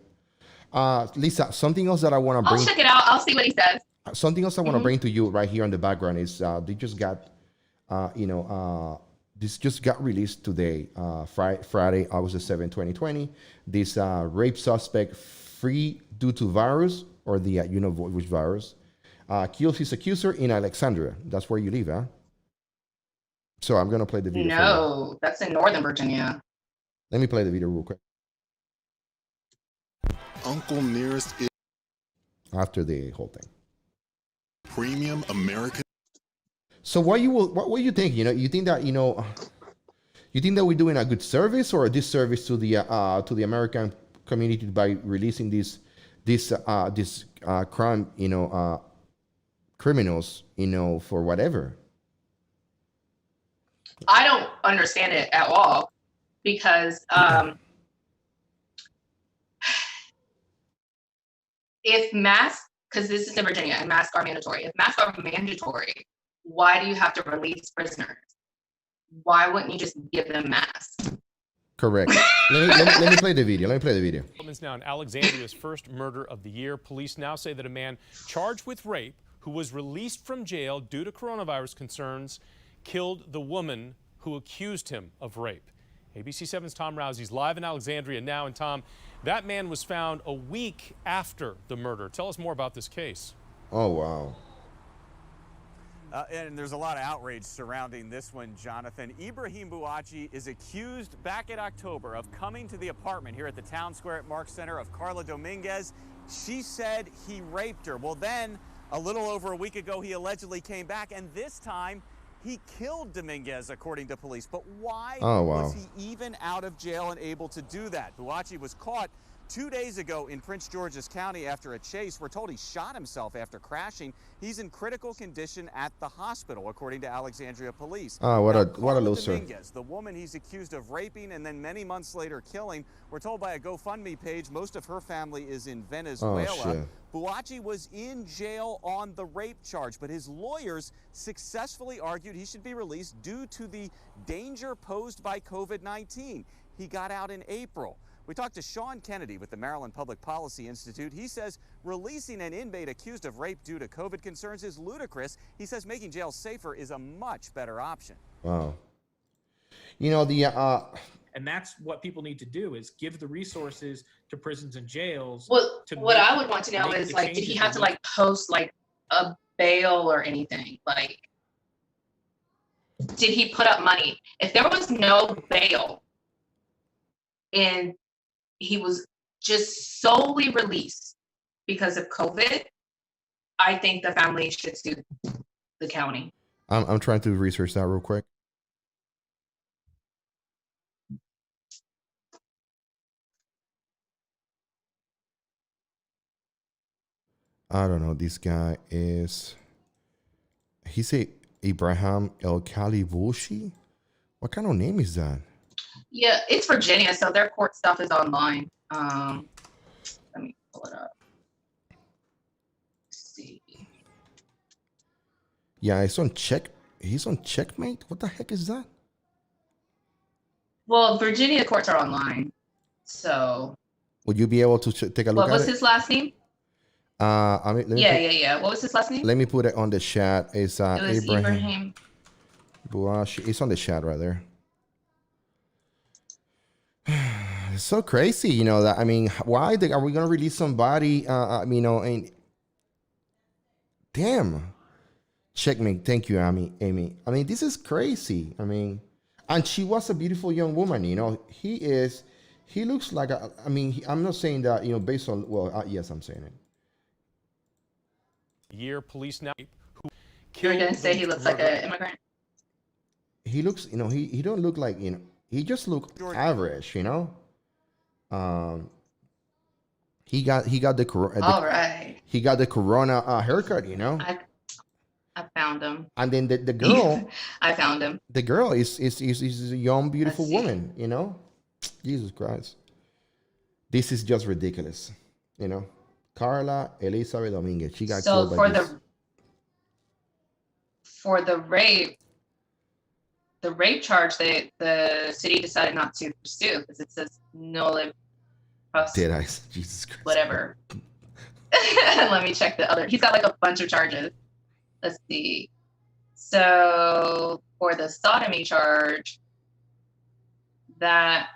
Lisa, something else that I want to bring. I'll check it out. I'll see what he says. Something else I want to bring to you right here in the background is they just got, this just got released today, Friday, August 7, 2020. This rape suspect free due to virus or the which virus kills his accuser in Alexandria. That's where you live, huh? So I'm gonna play the video. No, that's in Northern Virginia. Let me play the video real quick. Uncle Nearest is after the whole thing. Premium American. So what do you think? You think that we're doing a good service or a disservice to the American community by releasing this crime criminals for whatever? I don't understand it at all because if masks, because this is in Virginia and masks are mandatory. If masks are mandatory, why do you have to release prisoners? Why wouldn't you just give them masks? Correct. let me play the video. Now in Alexandria's first murder of the year, police now say that a man charged with rape who was released from jail due to coronavirus concerns killed the woman who accused him of rape. ABC 7's Tom Rousey's live in Alexandria now. And Tom, that man was found a week after the murder. Tell us more about this case. Oh, wow. And there's a lot of outrage surrounding this one, Jonathan. Ibrahim Bouachi is accused back in October of coming to the apartment here at the Town Square at Mark Center of Carla Dominguez. She said he raped her. Well, then a little over a week ago, he allegedly came back, and this time he killed Dominguez, according to police. But why was he even out of jail and able to do that? Bouachi was caught 2 days ago in Prince George's County after a chase. We're told he shot himself after crashing. He's in critical condition at the hospital, according to Alexandria police. Oh, what a loser. Dominguez, the woman he's accused of raping and then many months later killing, we're told by a GoFundMe page most of her family is in Venezuela. Oh, shit. Bouachi was in jail on the rape charge, but his lawyers successfully argued he should be released due to the danger posed by COVID-19. He got out in April. We talked to Sean Kennedy with the Maryland Public Policy Institute. He says releasing an inmate accused of rape due to COVID concerns is ludicrous. He says making jails safer is a much better option. Wow. And that's what people need to do is give the resources to prisons and jails. Well, what I would want to know is did he have to post a bail or anything? Did he put up money? If there was no bail and he was just solely released because of COVID, I think the family should sue the county. I'm trying to research that real quick. I don't know. This guy is. He say Abraham El Kalivushi. What kind of name is that? Yeah, it's Virginia, so their court stuff is online. Let me pull it up. Let's see. Yeah, it's on check. He's on Checkmate. What the heck is that? Well, Virginia courts are online, so. Would you be able to take a look What at was it? his last name? I mean, Yeah. What was his last name? Let me put it on the chat. It's It was Ibrahim Bouachi. It's on the chat right there. It's so crazy, you know, that, I mean, why are we going to release somebody, you know, and damn. Checkmate. Thank you, Amy. I mean, this is crazy. I mean, and she was a beautiful young woman, you know. He looks like, I'm not saying that, you know, based on, well, yes, I'm saying it. Year police now who You're gonna say he looks like an immigrant? He looks, you know, he don't look like, you know, he just look average, you know. He got the All right. He got the Corona haircut, you know. I found him. And then the girl, I found him. The girl is a young, beautiful woman, you know. Jesus Christ, this is just ridiculous, you know. Carla Elizabeth Dominguez, she got killed by this. For the rape charge, the city decided not to pursue because it says no Did I? Jesus Christ. Whatever. Let me check the other. He's got like a bunch of charges. Let's see. So for the sodomy charge, that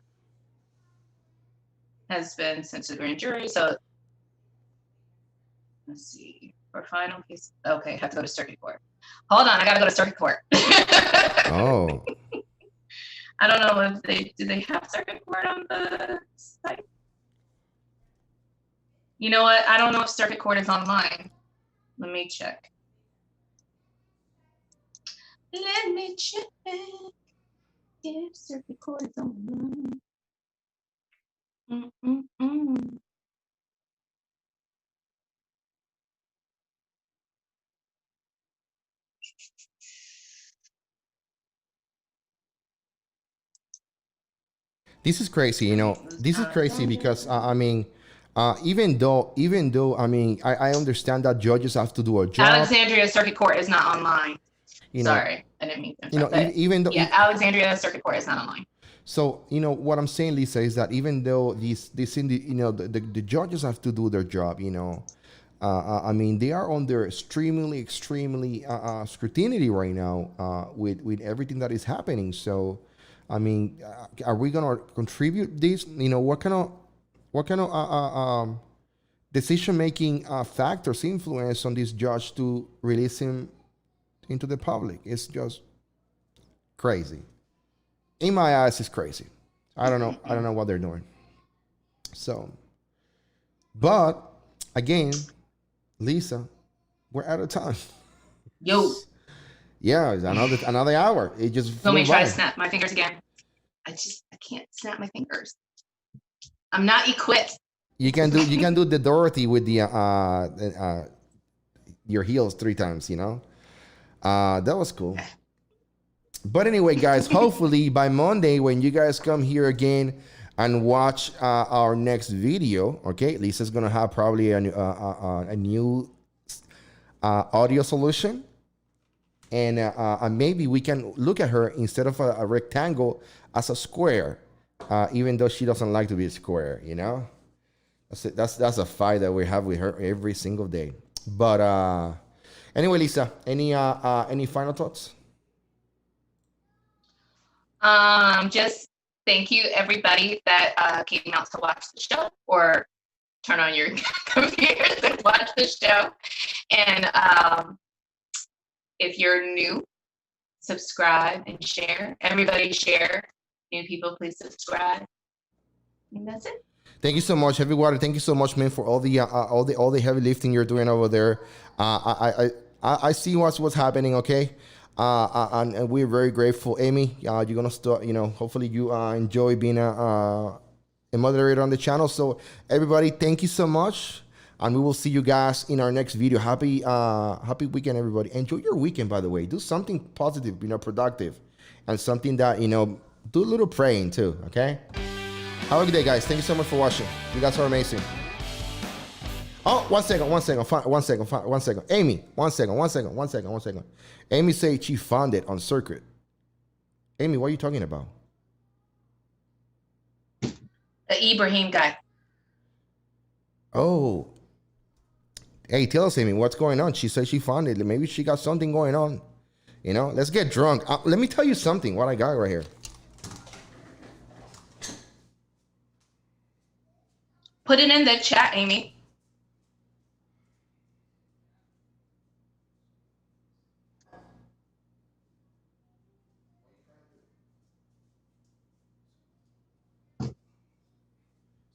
has been sent to the grand jury. So let's see. For final case, okay, have to go to circuit court. Hold on, I gotta go to circuit court. Oh. I don't know if do they have circuit court on the site? You know what? I don't know if circuit court is online. Let me check. Let me check if circuit court is online. This is crazy, you know. This is crazy because even though I understand that judges have to do a job. Alexandria Circuit Court is not online. You know, sorry, I didn't mean to. You know, even though Alexandria Circuit Court is not online. So you know what I'm saying, Lisa, is that even though the judges have to do their job, you know, they are under extremely scrutiny right now with everything that is happening. So. Are we gonna contribute this? You know, what kind of decision-making factors influence on this judge to release him into the public? It's just crazy. In my eyes, it's crazy. I don't know what they're doing. So, but again, Lisa, we're out of time. Yo. Yeah, it's another hour. It just let me try to snap my fingers again. I can't snap my fingers. I'm not equipped. You can do the Dorothy with the your heels 3 times, you know. That was cool. But anyway, guys, hopefully by Monday when you guys come here again and watch our next video, okay, Lisa's gonna have probably a new audio solution. And maybe we can look at her instead of a rectangle as a square, even though she doesn't like to be a square, you know? That's a fight that we have with her every single day. But anyway, Lisa, any final thoughts? Just thank you everybody that came out to watch the show or turn on your computers and watch the show. And if you're new, subscribe and share. Everybody share. New people, please subscribe. And that's it. Thank you so much, everyone. Thank you so much, man, for all the heavy lifting you're doing over there. I I see what's happening. Okay. And we're very grateful, Amy. You're gonna start. Hopefully you enjoy being a moderator on the channel. So everybody, thank you so much, and we will see you guys in our next video. Happy weekend, everybody. Enjoy your weekend, by the way. Do something positive, productive, and something that do a little praying too. Okay. Have a good day, guys. Thank you so much for watching. You guys are amazing. Oh, one second. Amy, one second. Amy said she found it on Circuit. Amy, what are you talking about? The Ibrahim guy. Oh. Hey, tell us, Amy, what's going on? She said she found it. Maybe she got something going on. Let's get drunk. Let me tell you something, what I got right here. Put it in the chat, Amy.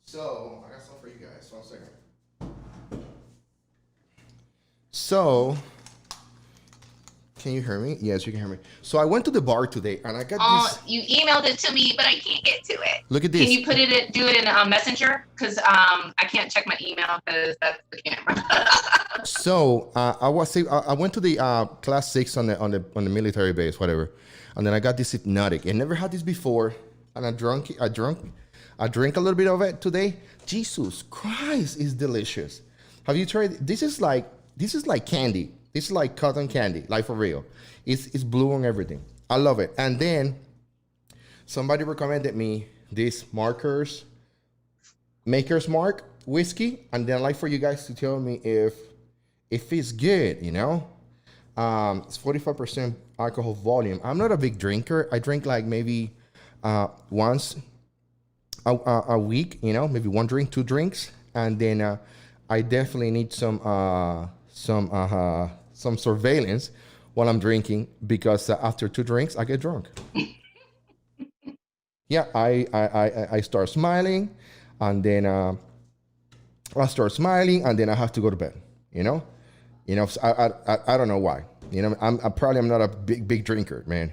So, I got something for you guys. 1 second. So, can you hear me? Yes, you can hear me. So, I went to the bar today, and I got this. You emailed it to me, but I can't get to it. Look at this. Can you do it in Messenger? Because I can't check my email because that's the camera. So, I went to the class 6 on the military base, whatever, and then I got this hypnotic. I never had this before, and I drink a little bit of it today. Jesus Christ, is delicious. Have you tried? This is like candy. This is like cotton candy, like for real. It's blue and everything. I love it. And then somebody recommended me this Maker's Mark whiskey, and then I'd like for you guys to tell me if it's good. It's 45% alcohol volume. I'm not a big drinker. I drink like maybe once a week, maybe 1 drink, 2 drinks, and then I definitely need some surveillance while I'm drinking, because after 2 drinks I get drunk. Yeah, I start smiling, and then I have to go to bed. So I don't know why. I'm not a big drinker, man.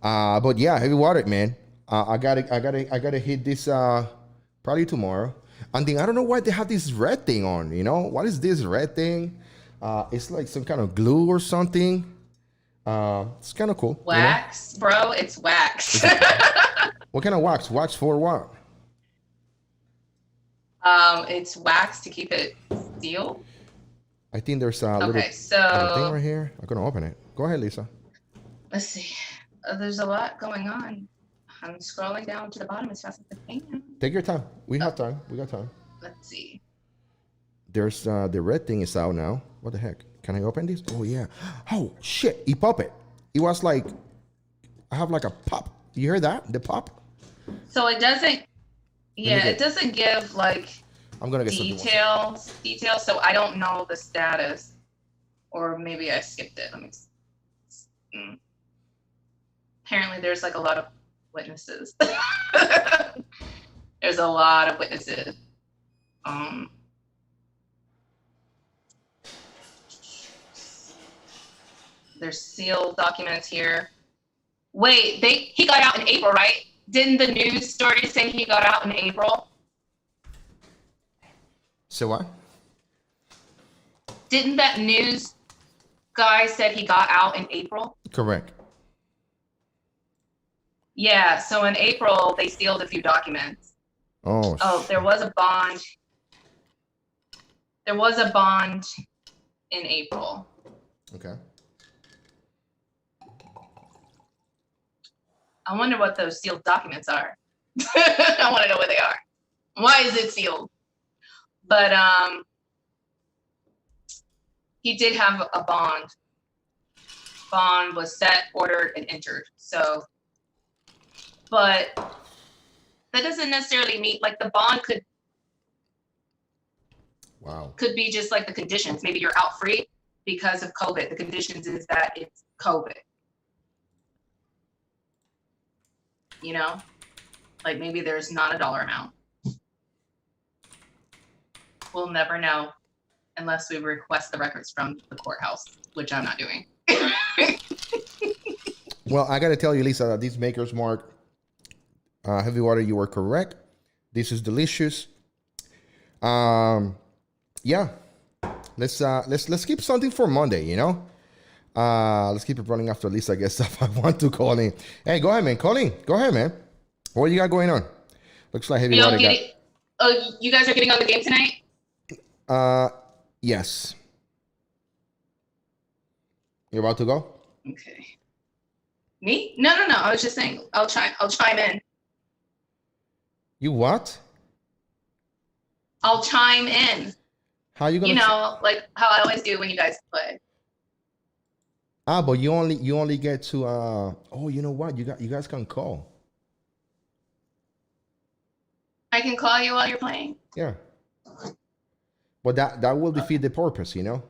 But yeah, heavy water, man. I gotta hit this probably tomorrow. And then I don't know why they have this red thing on. What is this red thing? It's like some kind of glue or something. It's kind of cool. Wax, bro. It's wax. What kind of wax? Wax for what? It's wax to keep it sealed. I think there's a little thing right here. I'm gonna open it. Go ahead, Lisa. Let's see. There's a lot going on. I'm scrolling down to the bottom as fast as I can. Take your time. We have time. We got time. Let's see. There's the red thing is out now. What the heck? Can I open this? Oh yeah. Oh shit! He pop it. It was like I have like a pop. You hear that? The pop. So it doesn't. Yeah, it doesn't give like. I'm gonna get details. So I don't know the status, or maybe I skipped it. Let me. Apparently, there's like a lot of witnesses. There's a lot of witnesses. There's sealed documents here. Wait, he got out in April, right? Didn't the news story say he got out in April? So what? Didn't that news guy said he got out in April? Correct. Yeah, so in April, they sealed a few documents. Oh, there was a bond. There was a bond in April. Okay. I wonder what those sealed documents are. I want to know what they are. Why is it sealed? But he did have a bond. Bond was set, ordered, and entered. So, but that doesn't necessarily mean like the bond could. Wow. Could be just like the conditions. Maybe you're out free because of COVID. The conditions is that it's COVID. Like maybe there's not a dollar amount. We'll never know. unless we request the records from the courthouse, which I'm not doing. Well, I got to tell you, Lisa, that this Maker's Mark heavy water, you were correct. This is delicious. Yeah, let's keep something for Monday. You know, let's keep it running after Lisa gets up. I want to call in. Hey, go ahead, man. Call in. Go ahead, man. What you got going on? Looks like heavy water. Oh, you guys are getting on the game tonight? Yes. You're about to go? Okay. Me? No. I was just saying I'll chime in. You what? I'll chime in. How you gonna? You know, like how I always do when you guys play. But you only get to oh, you know what? You guys can call. I can call you while you're playing. Yeah. But that will defeat the purpose, you know?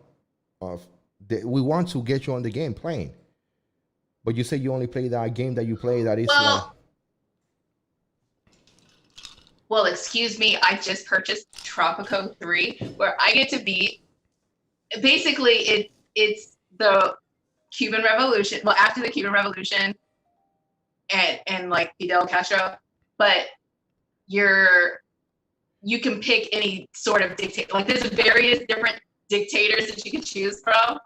We want to get you on the game playing. But you say you only play that game that you play that is well, excuse me, I just purchased Tropico 3, where I get to beat. Basically, it's the Cuban Revolution. Well, after the Cuban Revolution, and like Fidel Castro, but you can pick any sort of dictator. Like there's various different dictators that you can choose from.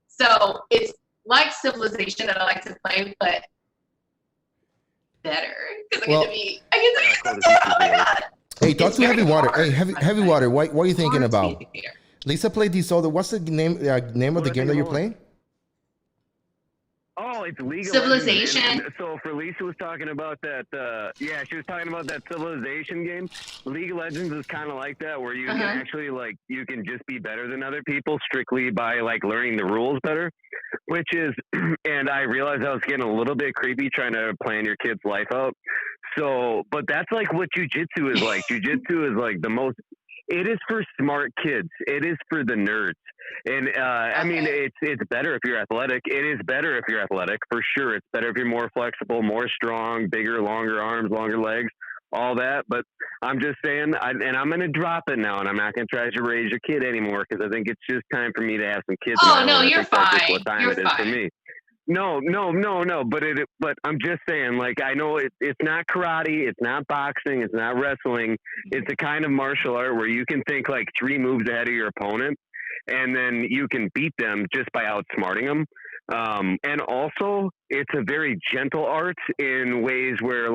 So it's like Civilization that I like to play, but better because I get to be. Oh my god! Hey, talk to Heavy Water. Hey, Heavy Water. What are you thinking about? Lisa played these other. What's the name of the game that you're playing? Oh, it's League of Civilization. Legends. And so for Lisa was talking about that. Yeah, she was talking about that Civilization game. League of Legends is kind of like that, where you can actually you can just be better than other people strictly by learning the rules better. Which is, and I realized I was getting a little bit creepy trying to plan your kid's life out. So, but that's like what jujitsu is like. Jujitsu is like the most. It is for smart kids. It is for the nerds. And I mean, it's better if you're athletic. It is better if you're athletic, for sure. It's better if you're more flexible, more strong, bigger, longer arms, longer legs, all that. But I'm just saying, and I'm going to drop it now, and I'm not going to try to raise your kid anymore because I think it's just time for me to have some kids. Oh, no, you're fine. That's what time it is for me. No. But I'm just saying, I know it's not karate, it's not boxing, it's not wrestling. It's a kind of martial art where you can think 3 moves ahead of your opponent, and then you can beat them just by outsmarting them. And also, it's a very gentle art in ways where,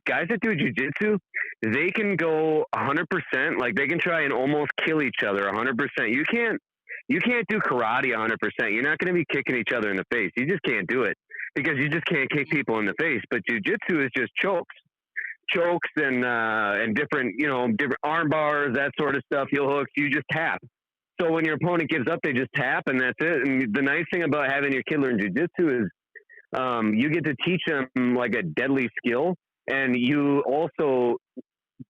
guys that do jujitsu, they can go 100%. They can try and almost kill each other 100%. You can't do karate 100%. You're not going to be kicking each other in the face. You just can't do it because you just can't kick people in the face. But jujitsu is just chokes and different, different arm bars, that sort of stuff. Heel hooks. You just tap. So when your opponent gives up, they just tap and that's it. And the nice thing about having your kid learn jujitsu is you get to teach them a deadly skill, and you also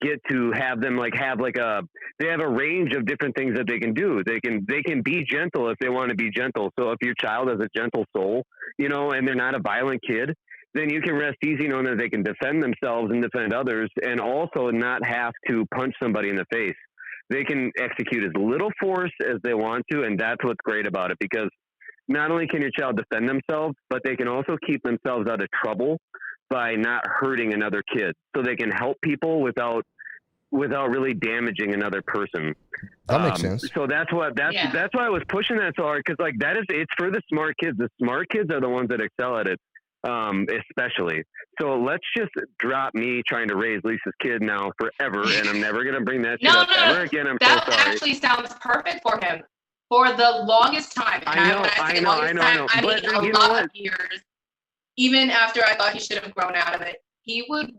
get to have them they have a range of different things that they can do. They can be gentle if they want to be gentle. So if your child has a gentle soul, and they're not a violent kid, then you can rest easy knowing that they can defend themselves and defend others, and also not have to punch somebody in the face. They can execute as little force as they want to, and that's what's great about it, because not only can your child defend themselves, but they can also keep themselves out of trouble by not hurting another kid. So they can help people without really damaging another person. That makes sense. So that's why I was pushing that so hard, because it's for the smart kids. The smart kids are the ones that excel at it, especially. So let's just drop me trying to raise Lisa's kid now forever, and I'm never going to bring that shit up ever again. I'm so sorry. That actually sounds perfect for him. For the longest time. I know. I mean, a lot of years, even after I thought he should have grown out of it, he would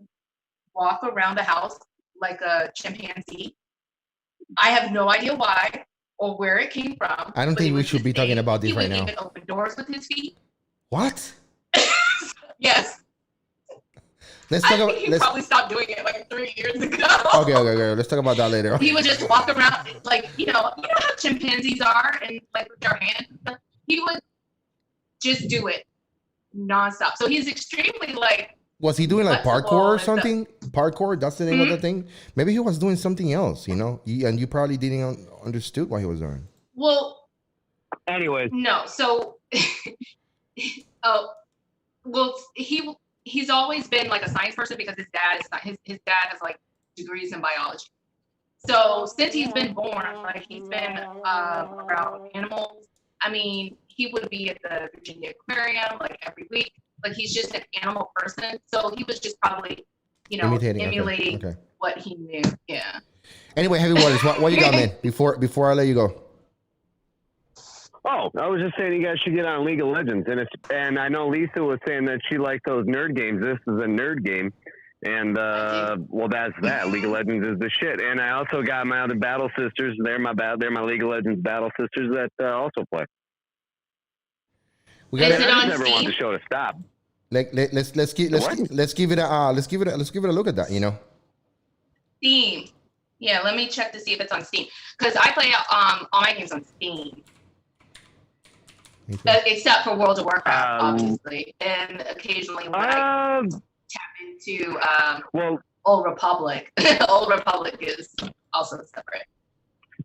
walk around the house like a chimpanzee. I have no idea why or where it came from. I don't think we should be talking about this right now. He would even open doors with his feet. What? Yes. He probably stopped doing it 3 years ago. Okay. Let's talk about that later. He would just walk around you know how chimpanzees are, and with their hands. He would just do it nonstop. So he's extremely Was he doing parkour or something? Parkour, that's the name of the thing. Maybe he was doing something else, and you probably didn't understood what he was doing. Well, Anyways, no. So, oh, well, he's always been like a science person because his dad is his dad has like degrees in biology. So since he's been born, like he's been around animals. I mean, he would be at the Virginia Aquarium like every week. Like he's just an animal person. So he was just probably, emulating Okay. what he knew. Yeah. Anyway, Heavy Waters, what you got, man? Before I let you go. Oh, I was just saying you guys should get on League of Legends, and I know Lisa was saying that she liked those nerd games. This is a nerd game, and well, that's that. League of Legends is the shit. And I also got my other battle sisters. They're my League of Legends battle sisters that also play. We got Is it on never Steam? want the show to stop. Let's give it a look at that. Steam. Yeah, let me check to see if it's on Steam because I play all my games on Steam. Except for World of Warcraft, obviously, and occasionally when I tap into Old Republic. Old Republic is also separate.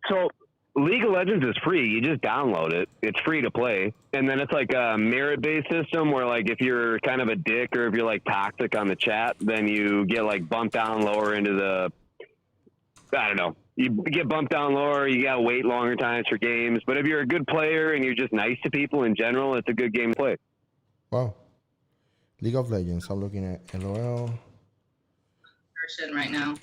So League of Legends is free. You just download it. It's free to play. And then it's like a merit-based system where like if you're kind of a dick or if you're like toxic on the chat, then you get like bumped down lower into the, I don't know. You get bumped down lower, you got to wait longer times for games. But if you're a good player and you're just nice to people in general, it's a good game to play. Wow. League of Legends. I'm looking at LOL. Version right now.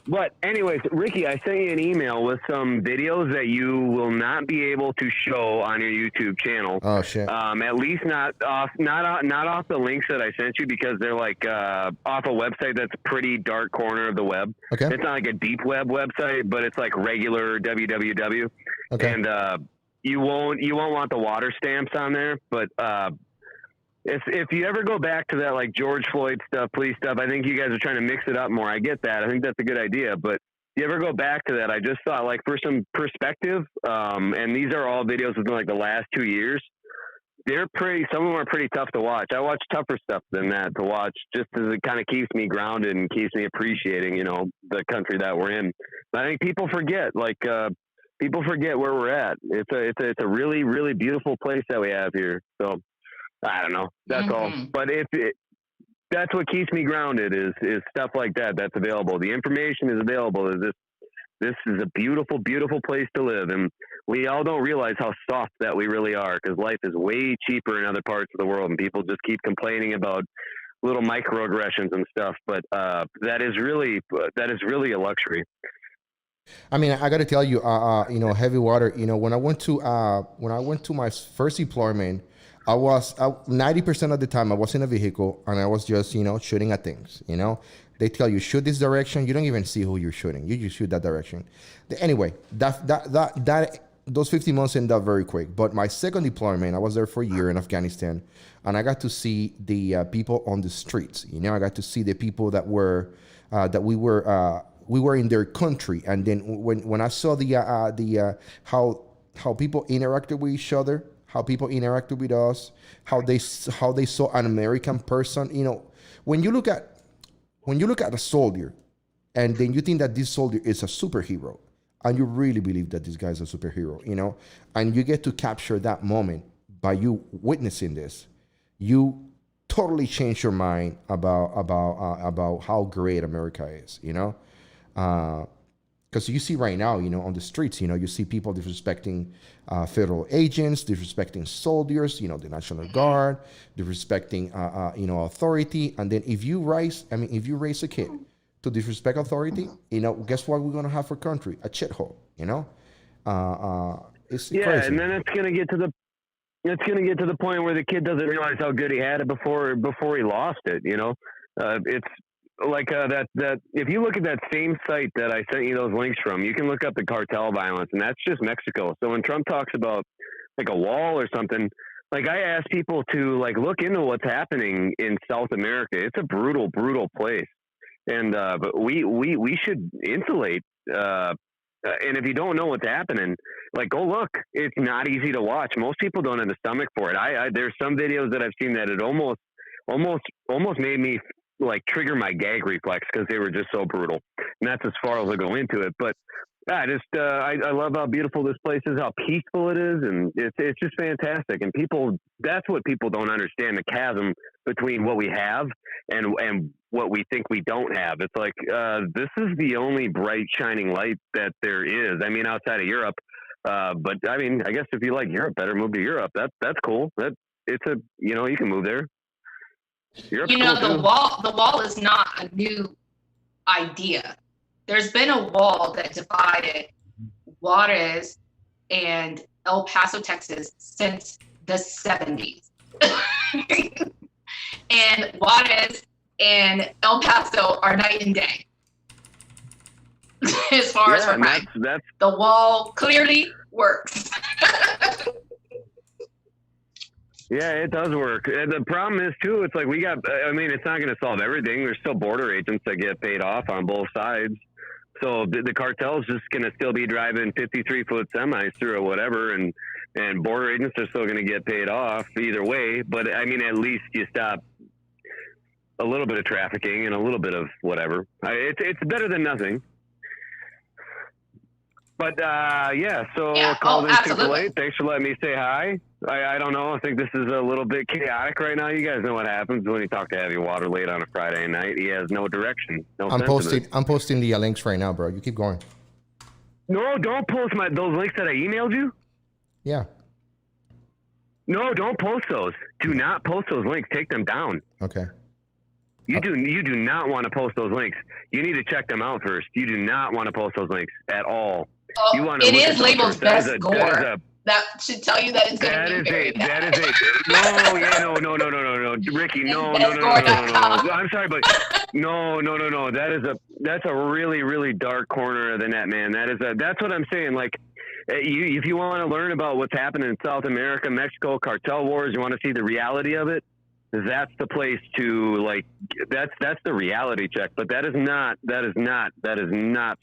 But anyways, Ricky, I sent you an email with some videos that you will not be able to show on your YouTube channel. Oh shit! At least not off the links that I sent you because they're like off a website that's pretty dark corner of the web. Okay. It's not like a deep web website, but it's like regular www. Okay. And you won't want the water stamps on there, but. If you ever go back to that like George Floyd stuff, police stuff, I think you guys are trying to mix it up more. I get that. I think that's a good idea. But if you ever go back to that, I just thought like for some perspective, and these are all videos within like the last 2 years, some of them are pretty tough to watch. I watch tougher stuff than that to watch just as it kind of keeps me grounded and keeps me appreciating, the country that we're in. But I think people forget people forget where we're at. It's a really, really beautiful place that we have here. So, I don't know. That's all. But that's what keeps me grounded is stuff like that. That's available. The information is available. This is a beautiful, beautiful place to live. And we all don't realize how soft that we really are because life is way cheaper in other parts of the world. And people just keep complaining about little microaggressions and stuff. But that is really a luxury. I mean, I got to tell you, Heavy Water, when I went to my first deployment, I was 90% of the time I was in a vehicle and I was just, shooting at things, They tell you shoot this direction, you don't even see who you're shooting. You just shoot that direction. Anyway, those 15 months ended up very quick. But my second deployment, I was there for a year in Afghanistan, and I got to see the people on the streets. I got to see the people that we were in their country. And then when I saw how people interacted with each other, how people interacted with us, how they saw an American person. When you look at a soldier, and then you think that this soldier is a superhero, and you really believe that this guy is a superhero, and you get to capture that moment by you witnessing this, you totally change your mind about how great America is, because you see right now, on the streets, you see people disrespecting federal agents, disrespecting soldiers, the National Guard, disrespecting, authority. And then if you raise a kid to disrespect authority, guess what we're going to have for country? A shithole, it's crazy. And then it's going to get to the point where the kid doesn't realize how good he had it before he lost it, it's like that if you look at that same site that I sent you those links from, you can look up the cartel violence, and that's just Mexico. So when Trump talks about like a wall or something, like I ask people to like look into what's happening in South America. It's a brutal, brutal place, and but we should insulate. And if you don't know what's happening, like go look. It's not easy to watch. Most people don't have the stomach for it. There's some videos that I've seen that it almost made me like trigger my gag reflex because they were just so brutal. And that's as far as I go into it. But I just I love how beautiful this place is, how peaceful it is, and it's just fantastic. And that's what people don't understand, the chasm between what we have and what we think we don't have. It's like this is the only bright shining light that there is. I mean, outside of Europe, but I mean, I guess if you like Europe better, move to Europe. That's cool. You can move there. Europe's cool the too. wall is not a new idea. There's been a wall that divided Juarez and El Paso, Texas since the 70s. And Juarez and El Paso are night and day. As far as crime. The wall clearly works. Yeah, it does work. And the problem is too, it's like it's not going to solve everything. There's still border agents that get paid off on both sides. So the cartel's just going to still be driving 53-foot semis through or whatever. And border agents are still going to get paid off either way. But I mean, at least you stop a little bit of trafficking and a little bit of whatever. It's better than nothing. But called in super late. Thanks for letting me say hi. I don't know. I think this is a little bit chaotic right now. You guys know what happens when you talk to Heavy Water late on a Friday night. He has no direction. I'm posting the links right now, bro. You keep going. No, don't post those links that I emailed you. Yeah. No, don't post those. Do not post those links. Take them down. Okay. You do not want to post those links. You need to check them out first. You do not want to post those links at all. Oh, you want to it is labeled best gore. That should tell you that it's going to be very bad. No, Ricky, no. I'm sorry, but no. That's a really, really dark corner of the net, man. That's what I'm saying. Like, if you want to learn about what's happening in South America, Mexico, cartel wars, you want to see the reality of it, that's the place to that's the reality check. But that is not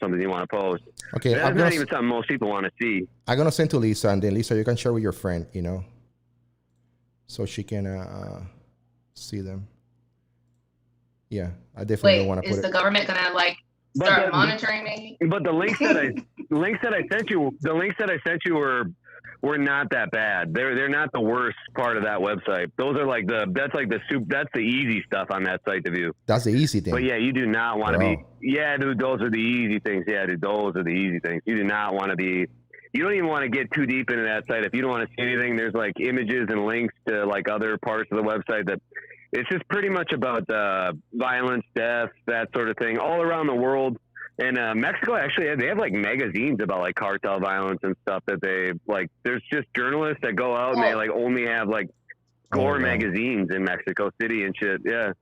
something you want to post. Okay. That's not even something most people want to see. I'm going to send to Lisa, and then Lisa, you can share with your friend, so she can see them. Yeah, I definitely don't want to put it. Is the government going to start monitoring me? But the links that I sent you were not that bad. They're not the worst part of that website. Those are that's the easy stuff on that site to view. That's the easy thing. But yeah, you do not want to be. Yeah, dude, those are the easy things. Yeah, dude, those are the easy things. You do not want to be. You don't even want to get too deep into that site if you don't want to see anything. There's images and links to other parts of the website that it's just pretty much about violence, death, that sort of thing all around the world. And Mexico, actually, they have magazines about cartel violence and stuff that they there's just journalists that go out and they only have gore magazines in Mexico City and shit. Yeah.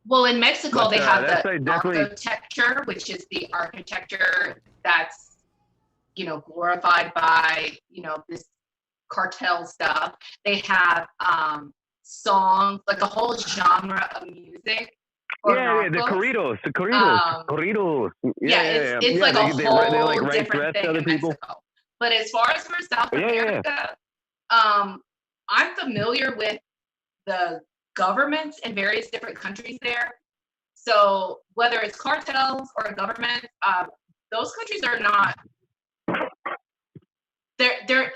Well, in Mexico, they have the architecture, which is the architecture that's, glorified by, this cartel stuff. They have songs, a whole genre of music. Yeah, the corridos. Yeah, it's a whole different thing in Mexico. But as far as for South America, I'm familiar with the governments in various different countries there. So whether it's cartels or government, those countries are not. Their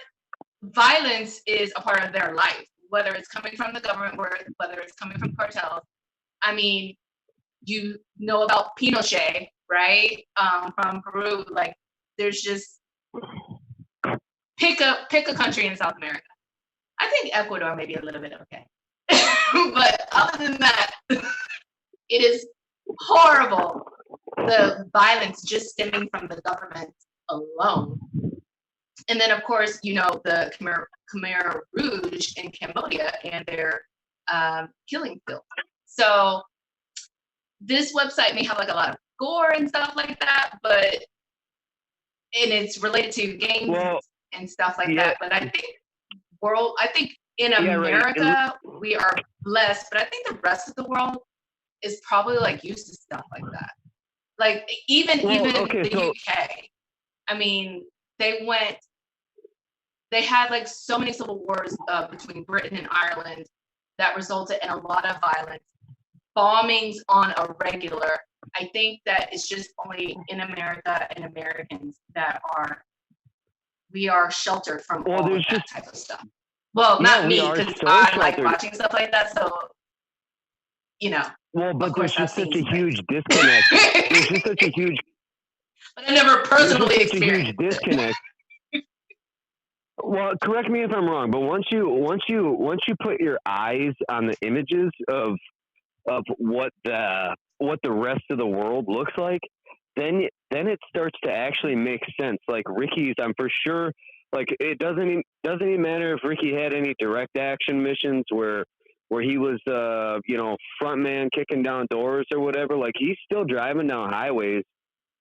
violence is a part of their life, whether it's coming from the government or whether it's coming from cartels. I mean, you know about Pinochet, right? From Peru. There's just pick a country in South America. I think Ecuador may be a little bit okay. But other than that, it is horrible. The violence just stemming from the government alone. And then, of course, the Khmer Rouge in Cambodia and their killing field. So this website may have a lot of gore and stuff like that, and it's related to games and stuff like that. But I think in America, we are blessed, but I think the rest of the world is probably used to stuff like that. Even the UK, I mean, they had so many civil wars between Britain and Ireland that resulted in a lot of violence, bombings on a regular, I think that it's just only in America and Americans that we are sheltered from all of that type of stuff. Well, not me, because I like watching stuff like that. So, you know. Well, but there's just such a huge disconnect. There's just such a huge. But I never personally experienced a huge disconnect. Well, correct me if I'm wrong, but once you put your eyes on the images of what the rest of the world looks like, then it starts to actually make sense. Like Ricky's, I'm for sure. Like it doesn't even matter if Ricky had any direct action missions where he was front man kicking down doors or whatever. Like he's still driving down highways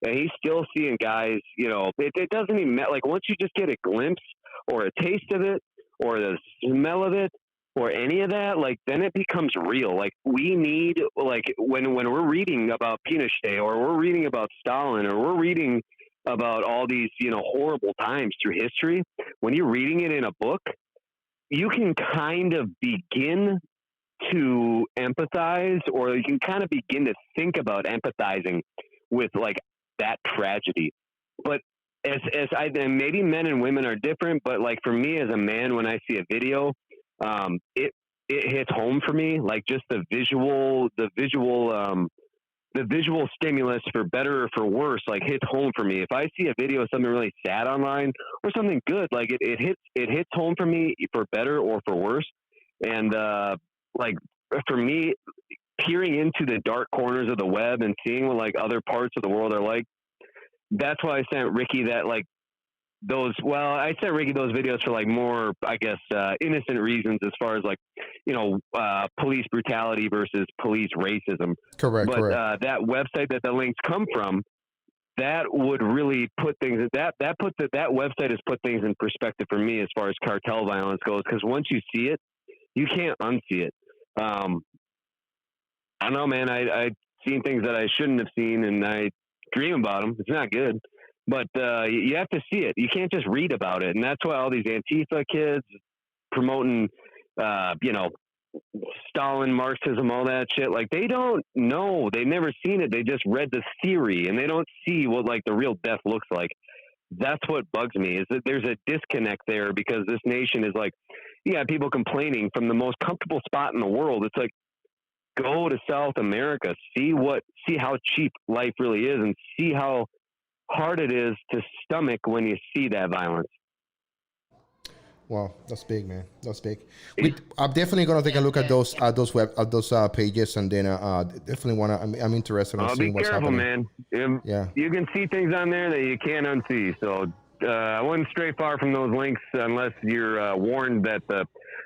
and he's still seeing guys. It doesn't even matter. Like once you just get a glimpse or a taste of it or the smell of it or any of that, like then it becomes real. Like we need, like when we're reading about Pinochet or we're reading about Stalin or we're reading about all these, horrible times through history, when you're reading it in a book, you can kind of begin to empathize, or you can kind of begin to think about empathizing with like that tragedy. But and maybe men and women are different, but like for me as a man, when I see a video, it hits home for me. Like just the visual stimulus, for better or for worse, like hits home for me. If I see a video of something really sad online or something good, like it hits home for me for better or for worse. And like for me, peering into the dark corners of the web and seeing what like other parts of the world are like, that's why I sent Ricky that I sent Ricky those videos for like more, I guess, innocent reasons as far as like, police brutality versus police racism. Correct. That website that the links come from, that would really put things that website has put things in perspective for me as far as cartel violence goes. Because once you see it, you can't unsee it. I don't know, man. I've seen things that I shouldn't have seen, and I dream about them. It's not good. But you have to see it. You can't just read about it. And that's why all these Antifa kids promoting, Stalin, Marxism, all that shit, like they don't know. They've never seen it. They just read the theory and they don't see what like the real death looks like. That's what bugs me, is that there's a disconnect there, because this nation is like, you got people complaining from the most comfortable spot in the world. It's like, go to South America, see how cheap life really is, and see how hard it is to stomach when you see that violence. Wow, that's big, man. That's big. I'm definitely gonna take a look at those pages, and then definitely wanna. I'm interested in seeing what's happening. Be careful, man. You can see things on there that you can't unsee. So I wouldn't stray far from those links unless you're warned that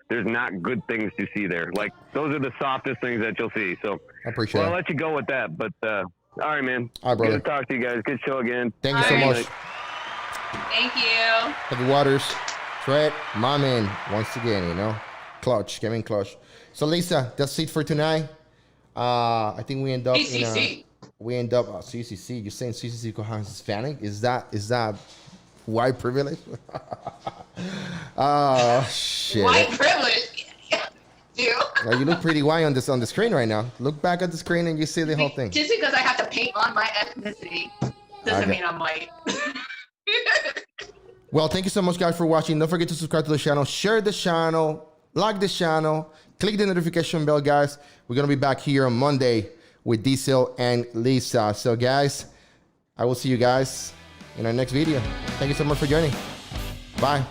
there's not good things to see there. Like those are the softest things that you'll see. So I appreciate. I'll let you go with that. But all right, man. All right, brother. Good to talk to you guys. Good show again. Thank you so much. Thank you. Heavy Waters, Fred, my man, once again, Clutch, Kevin Clutch. So Lisa, that's it for tonight. I think we end up CCC. CCC. You're saying CCC because I'm Hispanic? Is that white privilege? Oh shit! White privilege. You look pretty white on the screen right now. Look back at the screen and you see the whole thing. Just because I have to paint on my ethnicity doesn't mean I'm white. Well, thank you so much, guys, for watching. Don't forget to subscribe to the channel, share the channel, like the channel, click the notification bell, guys. We're gonna be back here on Monday with Diesel and Lisa. So, guys, I will see you guys in our next video. Thank you so much for joining. Bye.